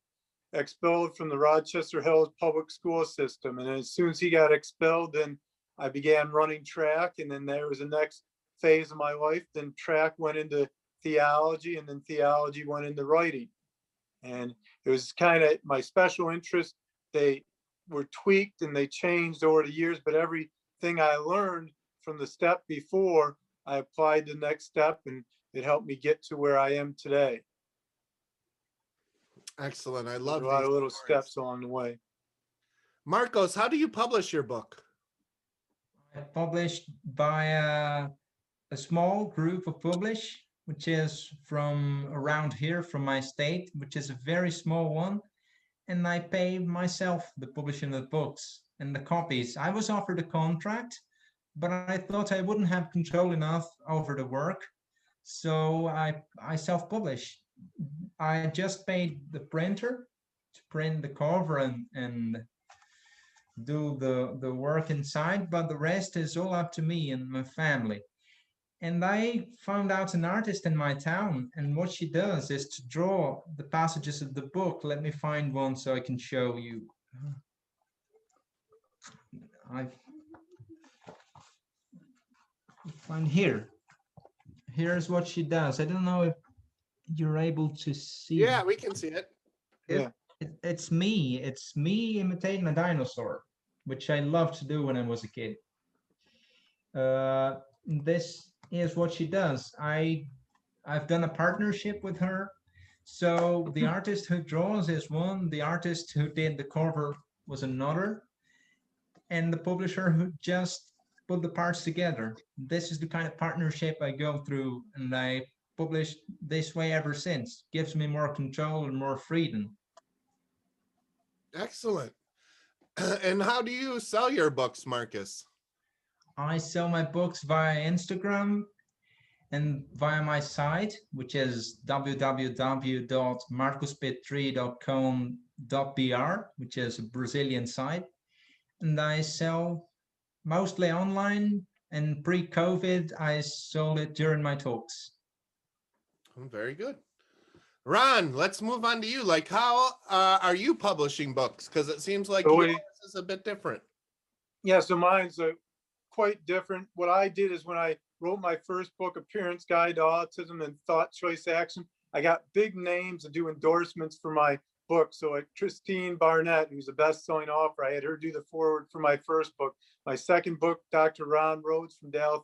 expelled from the Rochester Hills public school system. And as soon as he got expelled, then I began running track. And then there was the next phase of my life. Then track went into theology, and then theology went into writing. And it was kind of my special interest. They were tweaked and they changed over the years, but everything I learned from the step before, I applied the next step, and it helped me get to where I am today. Excellent. I There's love a lot these of little stories. steps along the way. Marcos, how do you publish your book? I published by a small group of publish, which is from around here, from my state, which is a very small one. And I pay myself the publishing of the books and the copies. I was offered a contract, but I thought I wouldn't have control enough over the work. So I self-publish. I just paid the printer to print the cover and do the work inside, but the rest is all up to me and my family. And I found out an artist in my town, and what she does is to draw the passages of the book. Let me find one so I can show you. I find here. Here's what she does. I don't know if you're able to see. Yeah, we can see it. Yeah. It's me. It's me imitating a dinosaur, which I loved to do when I was a kid. This is what she does. I've done a partnership with her. So the artist who draws is one, the artist who did the cover was another, and the publisher who just put the parts together. This is the kind of partnership I go through, and I publish this way ever since. Gives me more control and more freedom. Excellent. And how do you sell your books, Marcus? I sell my books via Instagram and via my site, which is www.marcuspit3.com.br, which is a Brazilian site. And I sell mostly online, and pre-COVID, I sold it during my talks. Very good. Ron, let's move on to you. Like, how are you publishing books? Because it seems like yours is a bit different. Yeah, so mine's quite different. What I did is when I wrote my first book, Appearance Guide to Autism and Thought Choice Action, I got big names to do endorsements for my book. So like Christine Barnett, who's a best-selling author, I had her do the foreword for my first book. My second book, Dr. Ron Rhodes from Dallas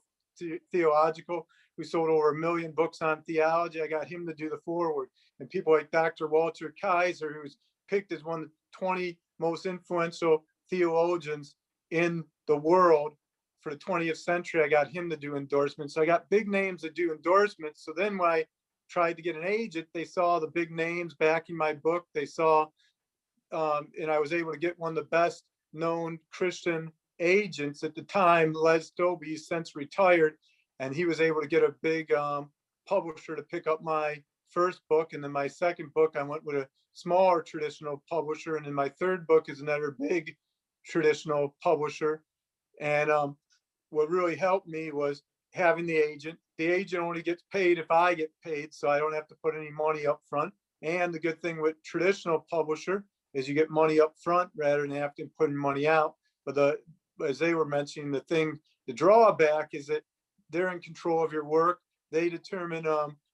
Theological, who sold over 1 million books on theology, I got him to do the foreword. And people like Dr. Walter Kaiser, who's picked as one of the 20 most influential theologians in the world for the 20th century, I got him to do endorsements. So I got big names to do endorsements. So then when I tried to get an agent, they saw the big names backing my book. They saw, and I was able to get one of the best known Christian agents at the time, Les Doby, he's since retired, and he was able to get a big publisher to pick up my first book. And then my second book, I went with a smaller traditional publisher. And then my third book is another big traditional publisher. And what really helped me was having the agent. The agent only gets paid if I get paid, so I don't have to put any money up front. And the good thing with traditional publisher is you get money up front rather than have to put money out. But as they were mentioning, the drawback is that they're in control of your work. They determine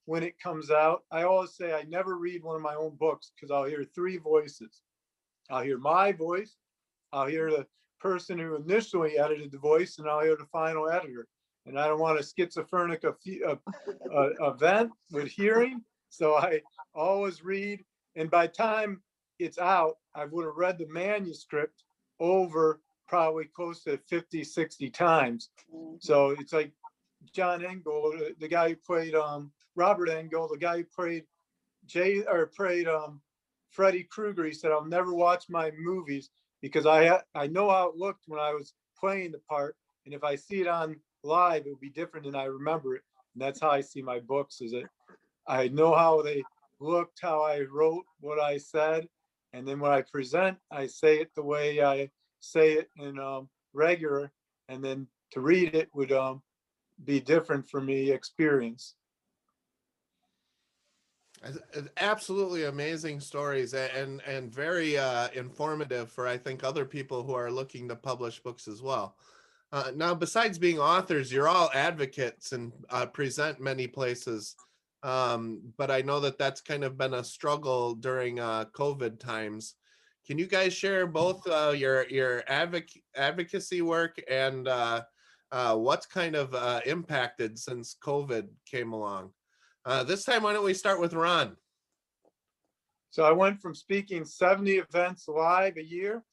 when it comes out. I always say I never read one of my own books because I'll hear three voices. I'll hear my voice, I'll hear the person who initially edited the voice, and I'll hear the final editor. And I don't want a schizophrenic event with hearing. So I always read. And by the time it's out, I would have read the manuscript over probably close to 50, 60 times. So it's like John Engel, the guy who played Robert Engel, the guy who played Freddy Krueger. He said, "I'll never watch my movies because I know how it looked when I was playing the part, and if I see it on live, it'll be different than I remember it." And that's how I see my books, is that I know how they looked, how I wrote, what I said, and then when I present, I say it the way I say it in regular, and then to read it would be different for me experience. Absolutely amazing stories, and very informative for, I think, other people who are looking to publish books as well. Now, besides being authors, you're all advocates and present many places. But I know that that's kind of been a struggle during COVID times. Can you guys share both your advocacy work and what's kind of impacted since COVID came along? This time, why don't we start with Ron? So I went from speaking 70 events live a year.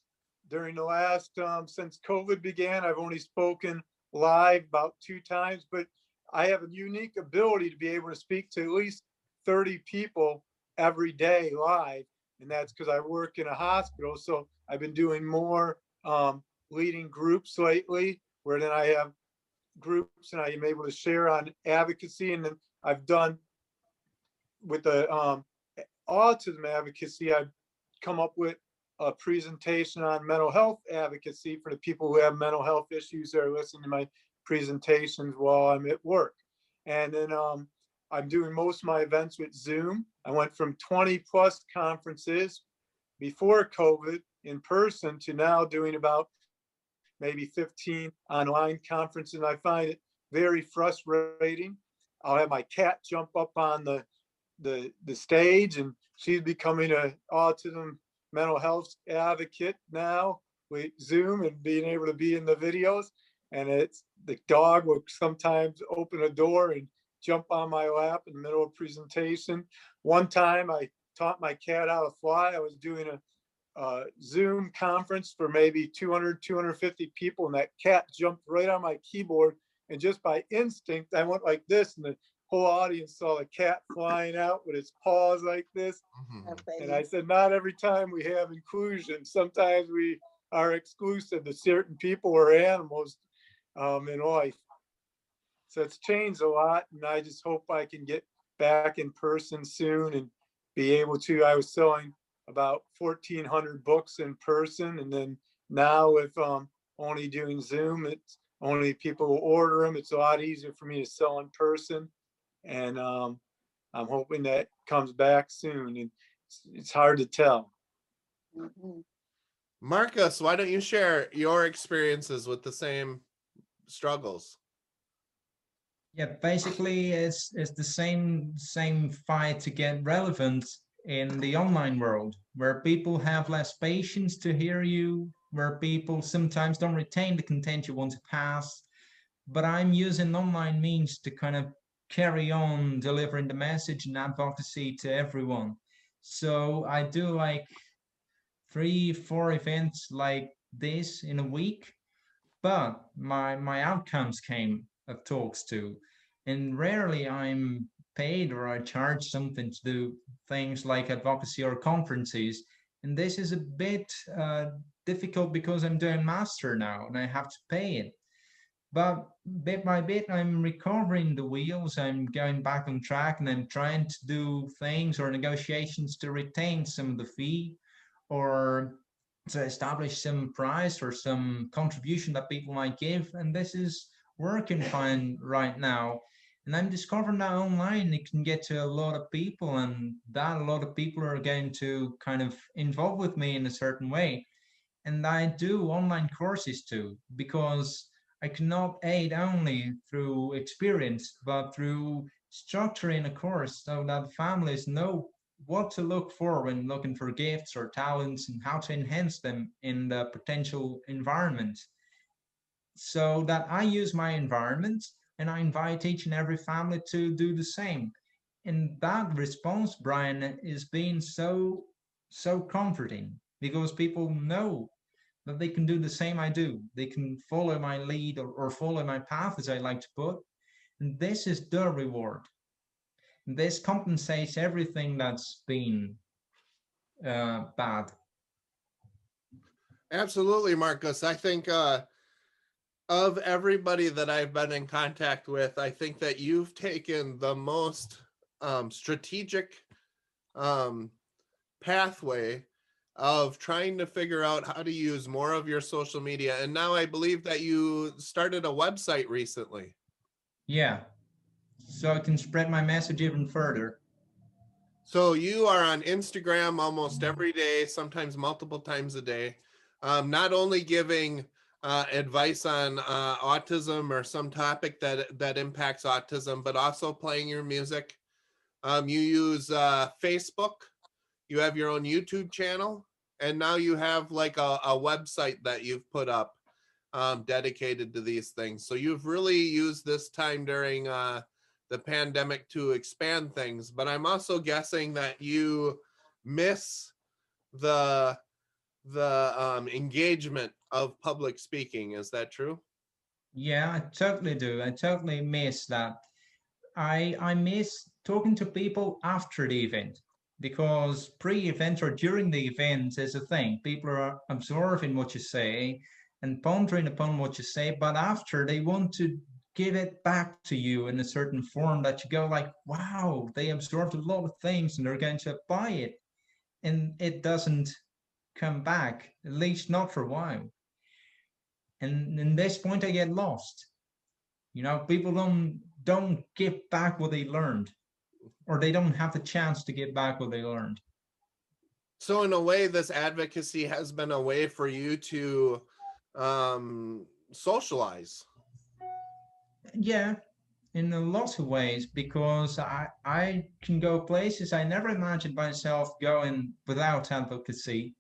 During the last, since COVID began, I've only spoken live about 2 times, but I have a unique ability to be able to speak to at least 30 people every day live. And that's because I work in a hospital. So I've been doing more leading groups lately, where then I have groups and I am able to share on advocacy. And then I've done with the autism advocacy, I've come up with a presentation on mental health advocacy for the people who have mental health issues that are listening to my presentations while I'm at work. And then I'm doing most of my events with Zoom. I went from 20 plus conferences before COVID in person to now doing about maybe 15 online conferences. And I find it very frustrating. I'll have my cat jump up on the stage, and she's becoming an autism mental health advocate now with Zoom and being able to be in the videos. And it's the dog will sometimes open a door and jump on my lap in the middle of presentation. One time I taught my cat how to fly. I was doing a Zoom conference for maybe 200, 250 people, and that cat jumped right on my keyboard. And just by instinct, I went like this, and the whole audience saw the cat flying out with its paws like this. Mm-hmm. And I said, not every time we have inclusion. Sometimes we are exclusive to certain people or animals in life. So it's changed a lot, and I just hope I can get back in person soon and be able to. I was selling about 1,400 books in person, and then now with only doing Zoom, it's only people will order them. It's a lot easier for me to sell in person, and I'm hoping that comes back soon. And it's hard to tell. Mm-hmm. Marcus, why don't you share your experiences with the same struggles? Yeah, basically it's the same fight to get relevant in the online world, where people have less patience to hear you, where people sometimes don't retain the content you want to pass. But I'm using online means to kind of carry on delivering the message and advocacy to everyone. So I do like 3, 4 events like this in a week, but my outcomes came of talks too, and rarely I'm paid or I charge something to do things like advocacy or conferences. And this is a bit difficult because I'm doing master now and I have to pay it. But bit by bit, I'm recovering the wheels. I'm going back on track, and I'm trying to do things or negotiations to retain some of the fee, or to establish some price or some contribution that people might give. And this is work can find right now. And I'm discovering that online it can get to a lot of people, and that a lot of people are going to kind of involve with me in a certain way. And I do online courses too, because I cannot aid only through experience, but through structuring a course so that families know what to look for when looking for gifts or talents and how to enhance them in the potential environment. So that I use my environment and I invite each and every family to do the same. And that response, Brian, is being so comforting because people know that they can do the same I do. They can follow my lead or follow my path, as I like to put. And this is the reward. This compensates everything that's been bad. Absolutely, Marcus. I think of everybody that I've been in contact with, I think that you've taken the most strategic um, pathway of trying to figure out how to use more of your social media. And now I believe that you started a website recently. Yeah. So I can spread my message even further. So you are on Instagram almost every day, sometimes multiple times a day, not only giving advice on autism or some topic that impacts autism, but also playing your music. You use Facebook. You have your own YouTube channel, and now you have like a website that you've put up dedicated to these things. So you've really used this time during the pandemic to expand things. But I'm also guessing that you miss the engagement of public speaking. Is that true? Yeah, I totally do. I totally miss that. I miss talking to people after the event because pre-event or during the event is a thing. People are absorbing what you say and pondering upon what you say, but after they want to give it back to you in a certain form that you go like, wow, they absorbed a lot of things and they're going to apply it. And it doesn't come back, at least not for a while. And in this point I get lost. You know, people don't give back what they learned, or they don't have the chance to give back what they learned. So in a way, this advocacy has been a way for you to socialize. Yeah, in a lot of ways, because I can go places I never imagined myself going without advocacy.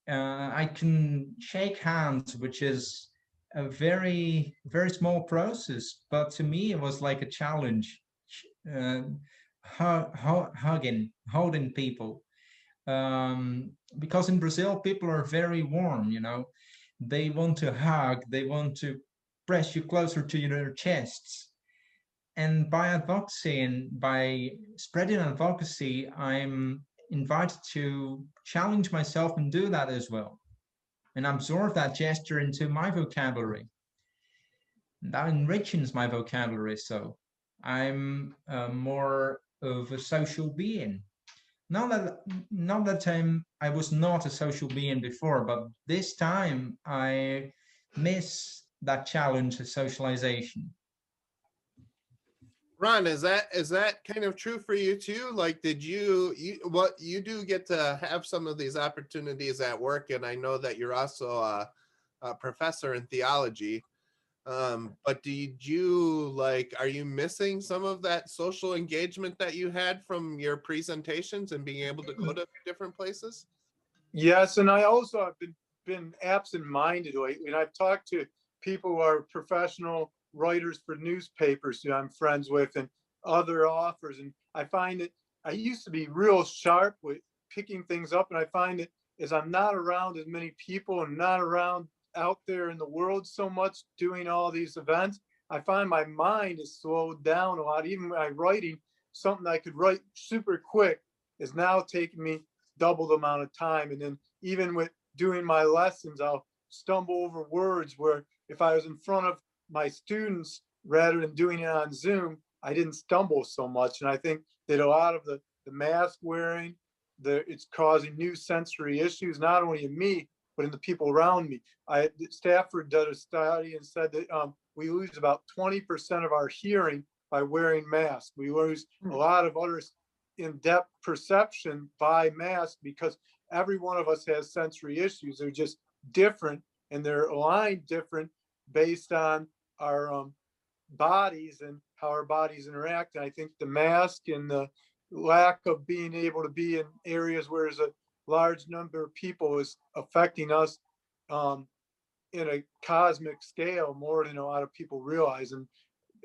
I can shake hands, which is a very small process, but to me it was like a challenge. Uh, holding people, because in Brazil people are very warm. You know, they want to hug, they want to press you closer to their chests. And by advocacy and by spreading advocacy, I'm invited to challenge myself and do that as well, and absorb that gesture into my vocabulary. That enriches my vocabulary, so I'm more of a social being. Not that I was not a social being before, but this time I miss that challenge of socialization. Ron, is that kind of true for you too? Like, did you what you do get to have some of these opportunities at work, and I know that you're also a professor in theology. But did you like, are you missing some of that social engagement that you had from your presentations and being able to go to different places? Yes, and I also have been absent-minded lately, and I've talked to people who are professional writers for newspapers who I'm friends with and other authors, and I find that I used to be real sharp with picking things up, and I find that as I'm not around as many people and not around out there in the world so much doing all these events, I find my mind is slowed down a lot. Even my writing, something I could write super quick, is now taking me double the amount of time. And then even with doing my lessons, I'll stumble over words where if I was in front of my students rather than doing it on Zoom, I didn't stumble so much. And I think that a lot of the mask wearing, it's causing new sensory issues, not only in me, but in the people around me. Stafford did a study and said that we lose about 20% of our hearing by wearing masks. We lose a lot of other in-depth perception by mask because every one of us has sensory issues. They're just different, and they're aligned different based on our bodies and how our bodies interact. And I think the mask and the lack of being able to be in areas where there's a large number of people is affecting us in a cosmic scale more than a lot of people realize. And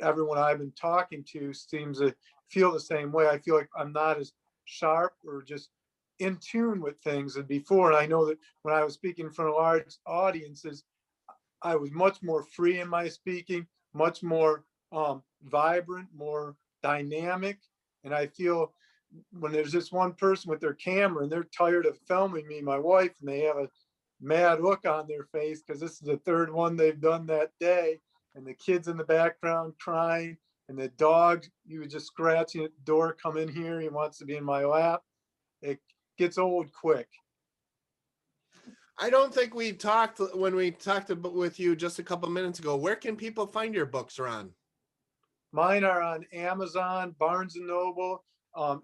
everyone I've been talking to seems to feel the same way. I feel like I'm not as sharp or just in tune with things as before. And I know that when I was speaking in front of large audiences, I was much more free in my speaking, much more vibrant, more dynamic. And I feel when there's just one person with their camera and they're tired of filming me, my wife, and they have a mad look on their face because this is the third one they've done that day, and the kids in the background crying, and the dog, you were just scratching at the door, come in here, he wants to be in my lap. It gets old quick. I don't think we talked when we talked with you just a couple minutes ago. Where can people find your books, Ron? Mine are on Amazon, Barnes and Noble,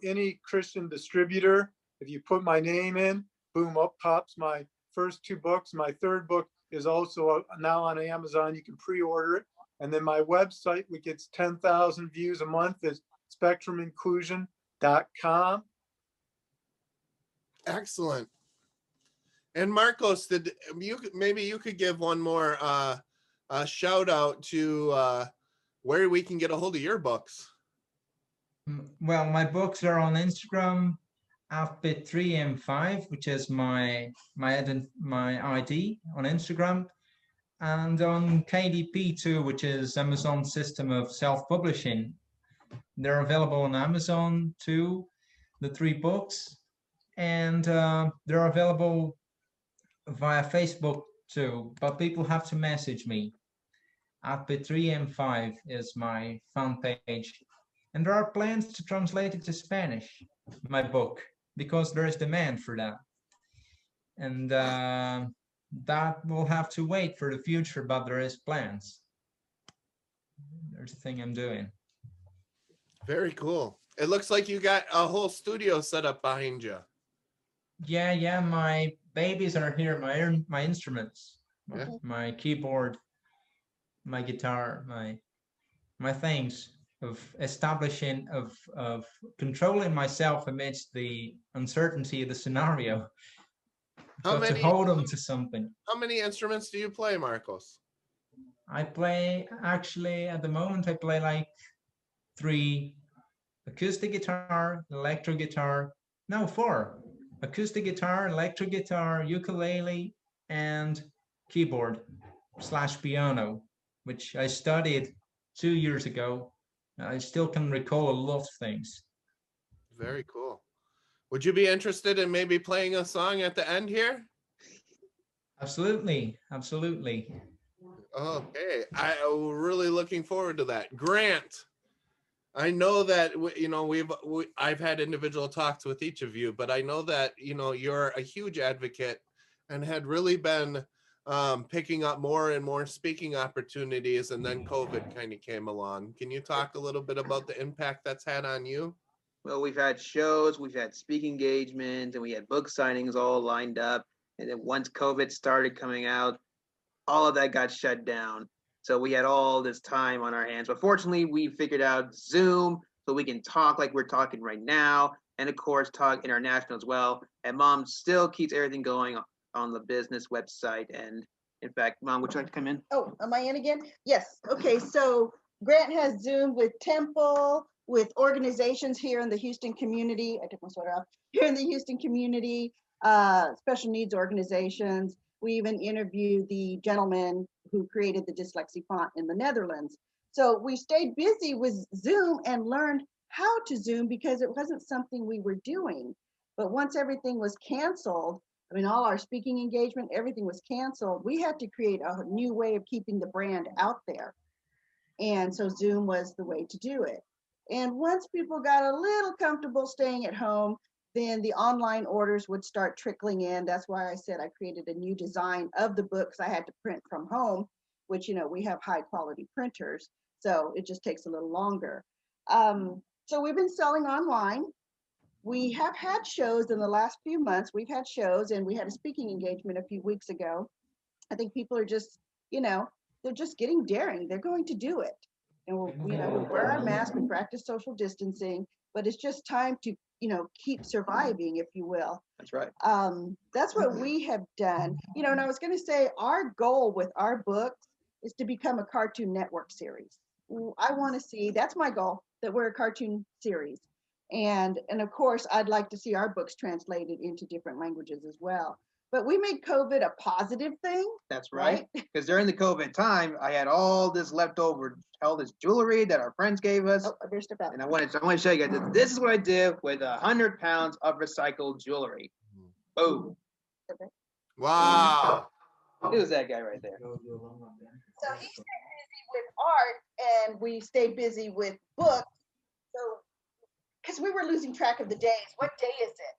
any Christian distributor. If you put my name in, boom, up pops my first two books. My third book is also now on Amazon. You can pre-order it. And then my website, which gets 10,000 views a month, is spectruminclusion.com. Excellent. And Marcos, maybe you could give one more shout out to where we can get a hold of your books. Well, my books are on Instagram, outbit3m5, which is my ID on Instagram, and on KDP2, which is Amazon's system of self-publishing. They're available on Amazon too, the 3 books, and they're available via Facebook too, but people have to message me. outbit3m5 is my fan page. And there are plans to translate it to Spanish, my book, because there is demand for that. And that will have to wait for the future, but there is plans. There's a thing I'm doing. Very cool. It looks like you got a whole studio set up behind you. Yeah, my babies are here, my instruments, my keyboard, my guitar, my things of establishing, of controlling myself amidst the uncertainty of the scenario. But to hold them to something. How many instruments do you play, Marcos? I play, actually, at the moment, I play like 3: acoustic guitar, electric guitar, no, 4: acoustic guitar, electric guitar, ukulele, and keyboard / piano, which I studied 2 years ago. I still can recall a lot of things. Very cool. Would you be interested in maybe playing a song at the end here? Absolutely. Okay, I'm really looking forward to that. Grant, I know that I've had individual talks with each of you, but I know that you're a huge advocate and had really been picking up more and more speaking opportunities, and then COVID kind of came along. Can you talk a little bit about the impact that's had on you? Well, we've had shows, we've had speaking engagements, and we had book signings all lined up. And then once COVID started coming out, all of that got shut down. So we had all this time on our hands. But fortunately, we figured out Zoom so we can talk like we're talking right now. And of course, talk international as well. And Mom still keeps everything going on the business website. And in fact, Mom, would you like to come in? Oh, am I in again? Yes. Okay. So Grant has Zoom with Temple, with organizations here in the Houston community. I took my sweater off. Here in the Houston community, special needs organizations. We even interviewed the gentleman who created the dyslexia font in the Netherlands. So we stayed busy with Zoom and learned how to Zoom because it wasn't something we were doing. But once everything was canceled, I mean, all our speaking engagement, everything was canceled. We had to create a new way of keeping the brand out there. And so Zoom was the way to do it. And once people got a little comfortable staying at home, then the online orders would start trickling in. That's why I said I created a new design of the books I had to print from home which, we have high quality printers. So it just takes a little longer. So we've been selling online. We have had shows in the last few months. We've had shows, and we had a speaking engagement a few weeks ago. I think people are just, they're just getting daring. They're going to do it. And we wear our mask, we practice social distancing, but it's just time to, keep surviving, if you will. That's right. That's what we have done. And I was going to say our goal with our books is to become a Cartoon Network series. I want to see, that's my goal, that we're a cartoon series. And of course, I'd like to see our books translated into different languages as well. But we made COVID a positive thing. That's right. Because during the COVID time, I had all this leftover, all this jewelry that our friends gave us. Oh, there's stuff out. And I want to show you guys that this is what I did with 100 pounds of recycled jewelry. Boom. Wow. Who's that guy right there? So he stayed busy with art, and we stayed busy with books. So, because we were losing track of the days. What day is it?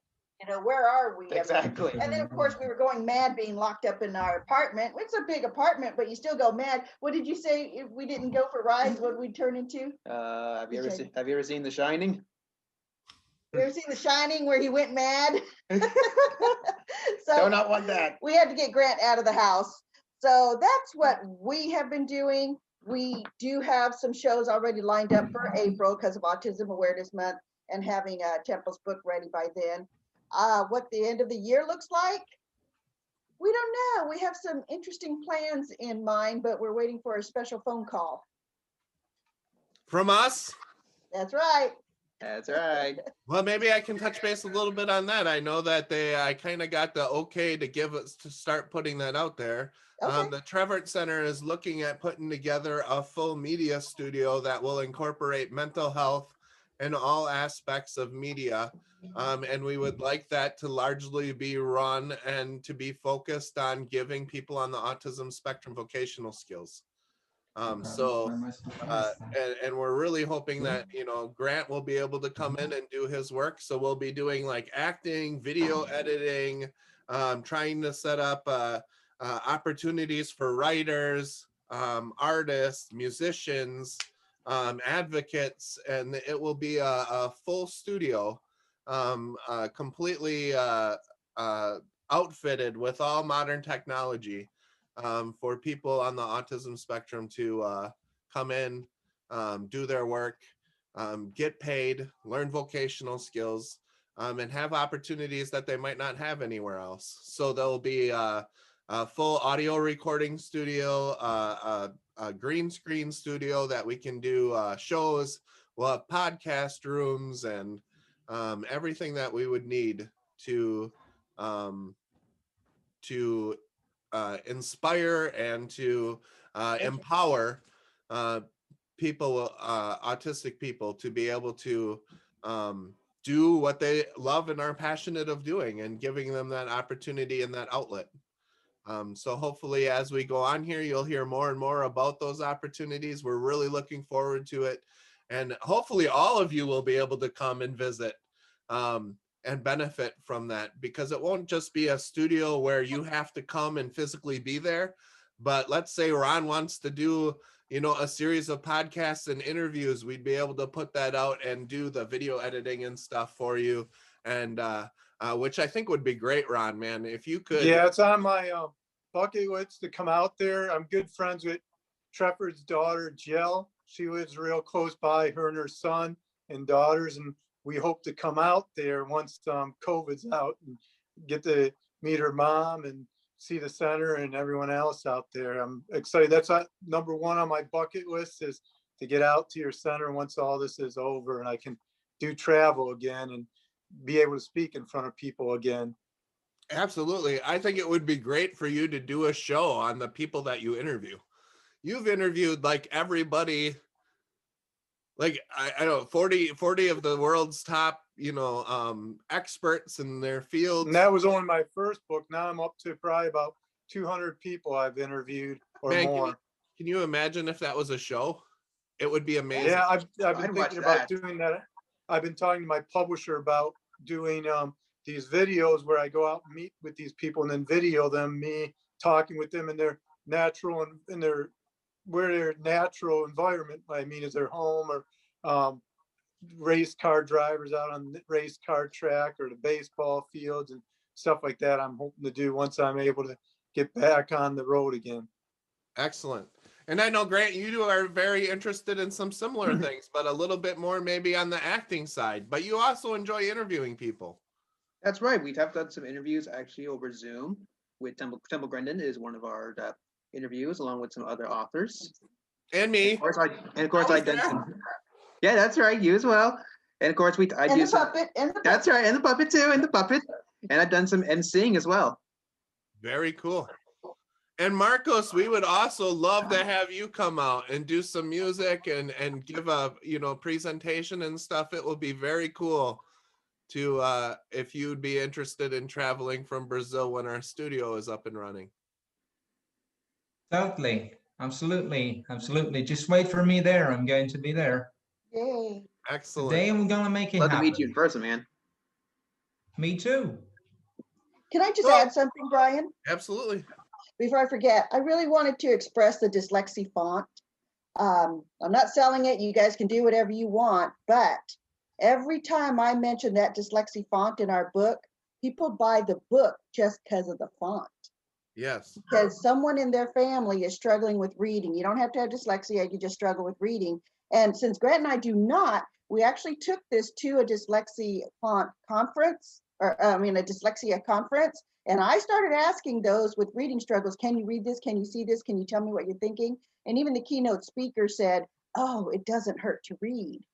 Where are we? Exactly. And then, of course, we were going mad being locked up in our apartment. It's a big apartment, but you still go mad. What did you say? If we didn't go for rides, what would we turn into? Have you ever seen The Shining? You ever seen The Shining where he went mad? So Do not want that. we had to get Grant out of the house. So that's what we have been doing. We do have some shows already lined up for April because of Autism Awareness Month and having Temple's book ready by then. What the end of the year looks like, we don't know. We have some interesting plans in mind, but we're waiting for a special phone call. From us? That's right. That's right. Well, maybe I can touch base a little bit on that. I know that I kind of got the okay to give us to start putting that out there. Okay. The Trevert Center is looking at putting together a full media studio that will incorporate mental health and all aspects of media. And we would like that to largely be run and to be focused on giving people on the autism spectrum vocational skills. And we're really hoping that, Grant will be able to come in and do his work. So we'll be doing like acting, video editing, trying to set up opportunities for writers, artists, musicians, advocates, and it will be a full studio, completely outfitted with all modern technology, for people on the autism spectrum to come in, do their work, get paid, learn vocational skills, and have opportunities that they might not have anywhere else. So there'll be a full audio recording studio, a green screen studio that we can do shows. We'll have podcast rooms and everything that we would need to inspire and to empower people, autistic people, to be able to do what they love and are passionate of doing, and giving them that opportunity and that outlet. So hopefully as we go on here, you'll hear more and more about those opportunities. We're really looking forward to it. And hopefully all of you will be able to come and visit and benefit from that, because it won't just be a studio where you have to come and physically be there. But let's say Ron wants to do, a series of podcasts and interviews, we'd be able to put that out and do the video editing and stuff for you. And which I think would be great, Ron, man, if you could. Yeah, it's on my bucket list to come out there. I'm good friends with Trevor's daughter, Jill. She lives real close by, her and her son and daughters. And we hope to come out there once COVID's out and get to meet her mom and see the center and everyone else out there. I'm excited. That's number one on my bucket list, is to get out to your center once all this is over and I can do travel again and be able to speak in front of people again. Absolutely. I think it would be great for you to do a show on the people that you interview. You've interviewed like everybody, like I don't know, 40 of the world's top, experts in their fields. And that was only my first book. Now I'm up to probably about 200 people I've interviewed or more. Can you imagine if that was a show? It would be amazing. Yeah, I've been thinking about doing that. I've been talking to my publisher about doing these videos where I go out and meet with these people and then video them, me talking with them in their natural and in their where their natural environment, I mean, is their home or race car drivers out on the race car track or the baseball fields and stuff like that. I'm hoping to do once I'm able to get back on the road again. Excellent. And I know, Grant, you are very interested in some similar things, but a little bit more maybe on the acting side. But you also enjoy interviewing people. That's right. We have done some interviews actually over Zoom with Temple Grandin is one of our interviews, along with some other authors. And me. Of course, I done there. some. Yeah, that's right. You as well. And of course, I And do the some. puppet, and the That's right, and the puppet too, and the puppet. And I've done some emceeing as well. Very cool. And Marcos, we would also love to have you come out and do some music and give a presentation and stuff. It will be very cool to if you'd be interested in traveling from Brazil when our studio is up and running. Totally. Absolutely. Absolutely. Just wait for me there. I'm going to be there. Yay. Excellent. Today I'm gonna make it Love to happen. meet you in person, man. Me too. Can I just Oh. add something, Brian? Absolutely. Before I forget, I really wanted to express the dyslexia font. I'm not selling it. You guys can do whatever you want, but every time I mention that dyslexia font in our book, people buy the book just because of the font. Yes. Because someone in their family is struggling with reading. You don't have to have dyslexia, you just struggle with reading. And since Grant and I do not, we actually took this to a dyslexia font conference, or a dyslexia conference. And I started asking those with reading struggles, can you read this? Can you see this? Can you tell me what you're thinking? And even the keynote speaker said, oh, it doesn't hurt to read.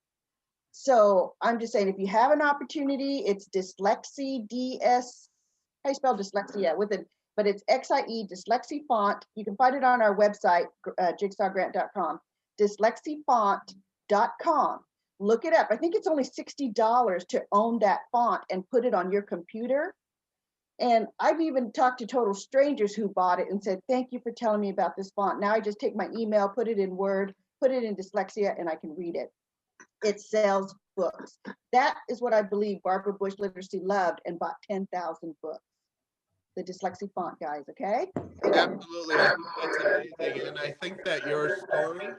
So I'm just saying, if you have an opportunity, it's dyslexia, DS, how you spell dyslexia with it, but it's XIE, dyslexia font. You can find it on our website, jigsawgrant.com, dyslexiafont.com. Look it up. I think it's only $60 to own that font and put it on your computer. And I've even talked to total strangers who bought it and said, thank you for telling me about this font. Now I just take my email, put it in Word, put it in dyslexia, and I can read it. It sells books. That is what I believe Barbara Bush Literacy loved and bought 10,000 books. The dyslexia font, guys, okay? Absolutely. I think that's amazing. And I think that your story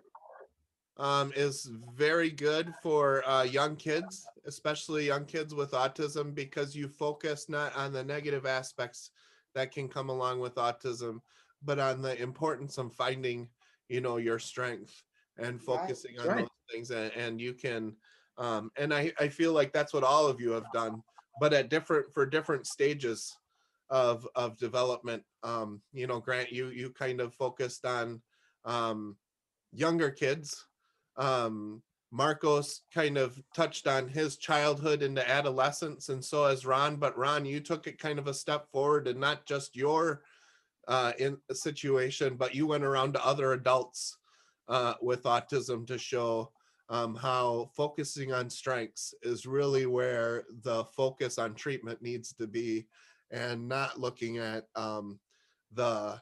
is very good for young kids, especially young kids with autism, because you focus not on the negative aspects that can come along with autism, but on the importance of finding, your strength and focusing on those things. And you can, and I feel like that's what all of you have done, but for different stages of development. Grant, you kind of focused on younger kids. Marcos kind of touched on his childhood into adolescence, and so has Ron. But Ron, you took it kind of a step forward, and not just your in a situation, but you went around to other adults with autism to show how focusing on strengths is really where the focus on treatment needs to be, and not looking at the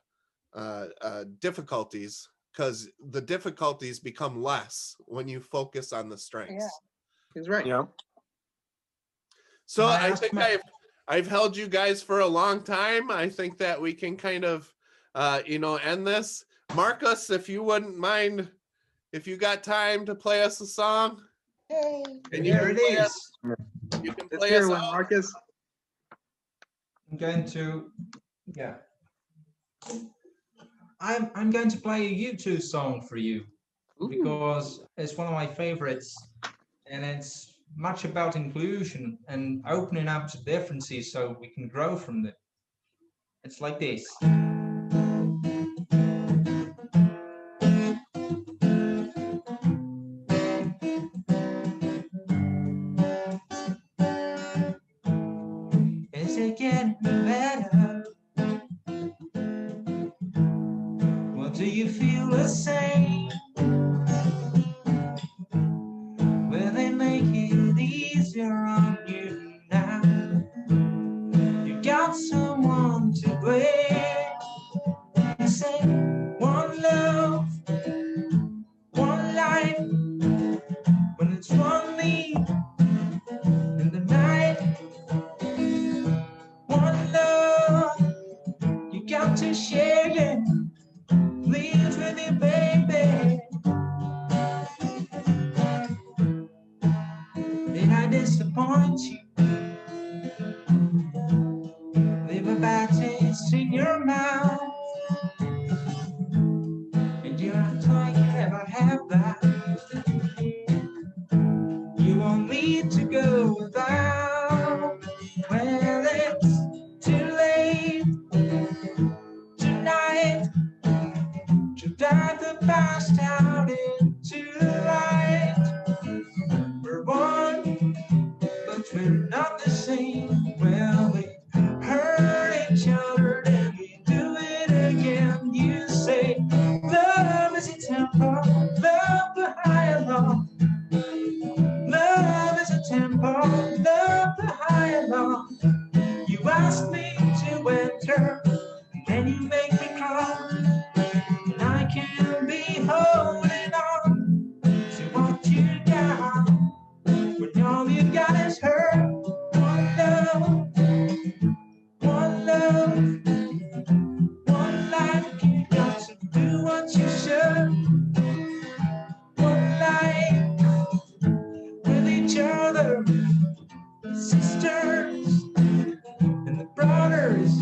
difficulties, because the difficulties become less when you focus on the strengths. Yeah. He's right. Yeah. So I think I've held you guys for a long time. I think that we can kind of end this. Marcus, if you wouldn't mind, if you got time to play us a song. Yay. And Here it is. You can Let's play hear us one, out. Marcus. I'm going to, yeah. I'm going to play a U2 song for you because it's one of my favorites, and it's much about inclusion and opening up to differences so we can grow from them. It's like this. Is it getting better? Well, do you feel the same? Will they make it easier on you now? You got someone to blame. disappoint you. Leave a bad taste in your mouth, and you act like you never have that. You won't need to go without. Well, it's too late tonight to drive the past out into the light. We're one, but we're not the same. Well, we hurt each other, then we do it again. You say love is a tempo, love the high and low. Love is a tempo, love the high and low. You ask me to enter, then you make me cry. And I can't be holding on to what you got, when all you got is hurt. One love, one love, one life. You got to do what you should. One life with each other, sisters and the brothers.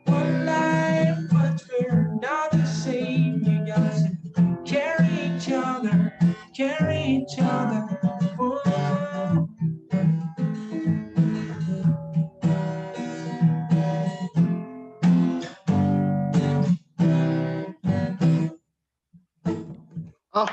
One life, but we're not the same. You got to carry each other, carry each other. Whoa. Oh,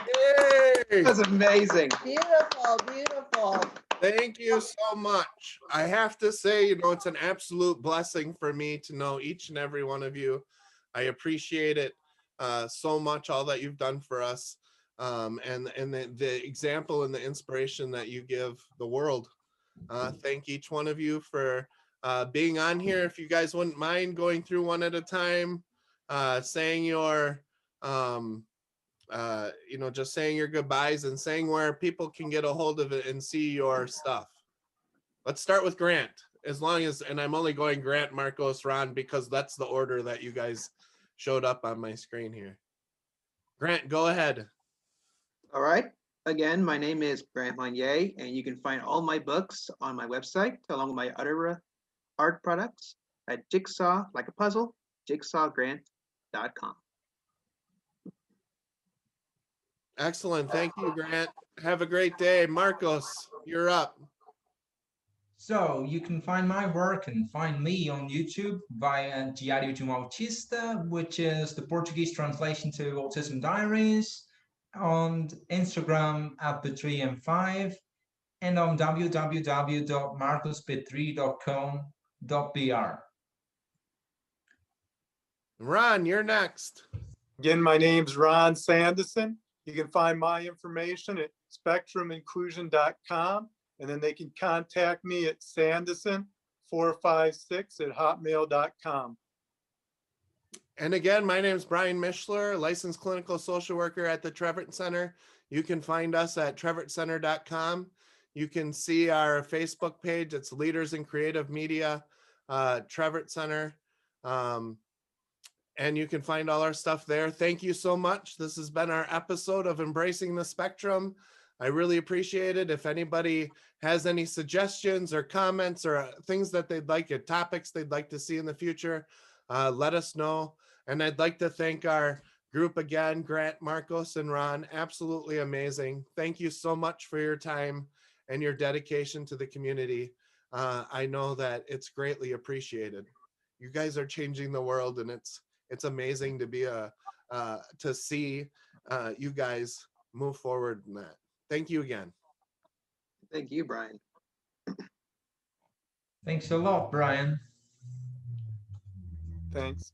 Yay! that's amazing. Beautiful, beautiful. Thank you so much. I have to say, you know, it's an absolute blessing for me to know each and every one of you. I appreciate it so much, all that you've done for us, and the example and the inspiration that you give the world. Thank each one of you for being on here. If you guys wouldn't mind going through one at a time, saying your you know, just saying your goodbyes and saying where people can get a hold of it and see your stuff. Let's start with Grant, as long as, and I'm only going Grant, Marcos, Ron, because that's the order that you guys showed up on my screen here. Grant, go ahead. All right. Again, my name is Grant Monnier, and you can find all my books on my website, along with my other art products at Jigsaw, like a puzzle, jigsawgrant.com. Excellent. Thank you, Grant. Have a great day. Marcos, you're up. So you can find my work and find me on YouTube via Diário de Autista, which is the Portuguese translation to Autism Diaries, on Instagram at P3M5, and on www.marcospetri.com.br. Ron, you're next. Again, my name's Ron Sanderson. You can find my information at spectruminclusion.com, and then they can contact me at sanderson456@hotmail.com. And again, my name is Brian Mishler, licensed clinical social worker at the Trevitt Center. You can find us at trevittcenter.com. You can see our Facebook page. It's Leaders in Creative Media, Trevitt Center. And you can find all our stuff there. Thank you so much. This has been our episode of Embracing the Spectrum. I really appreciate it. If anybody has any suggestions or comments or things that they'd like, topics they'd like to see in the future, let us know. And I'd like to thank our group again, Grant, Marcos, and Ron. Absolutely amazing. Thank you so much for your time and your dedication to the community. I know that it's greatly appreciated. You guys are changing the world, and it's amazing to be to see you guys move forward in that. Thank you again. Thank you, Brian. Thanks a lot, Brian. Thanks.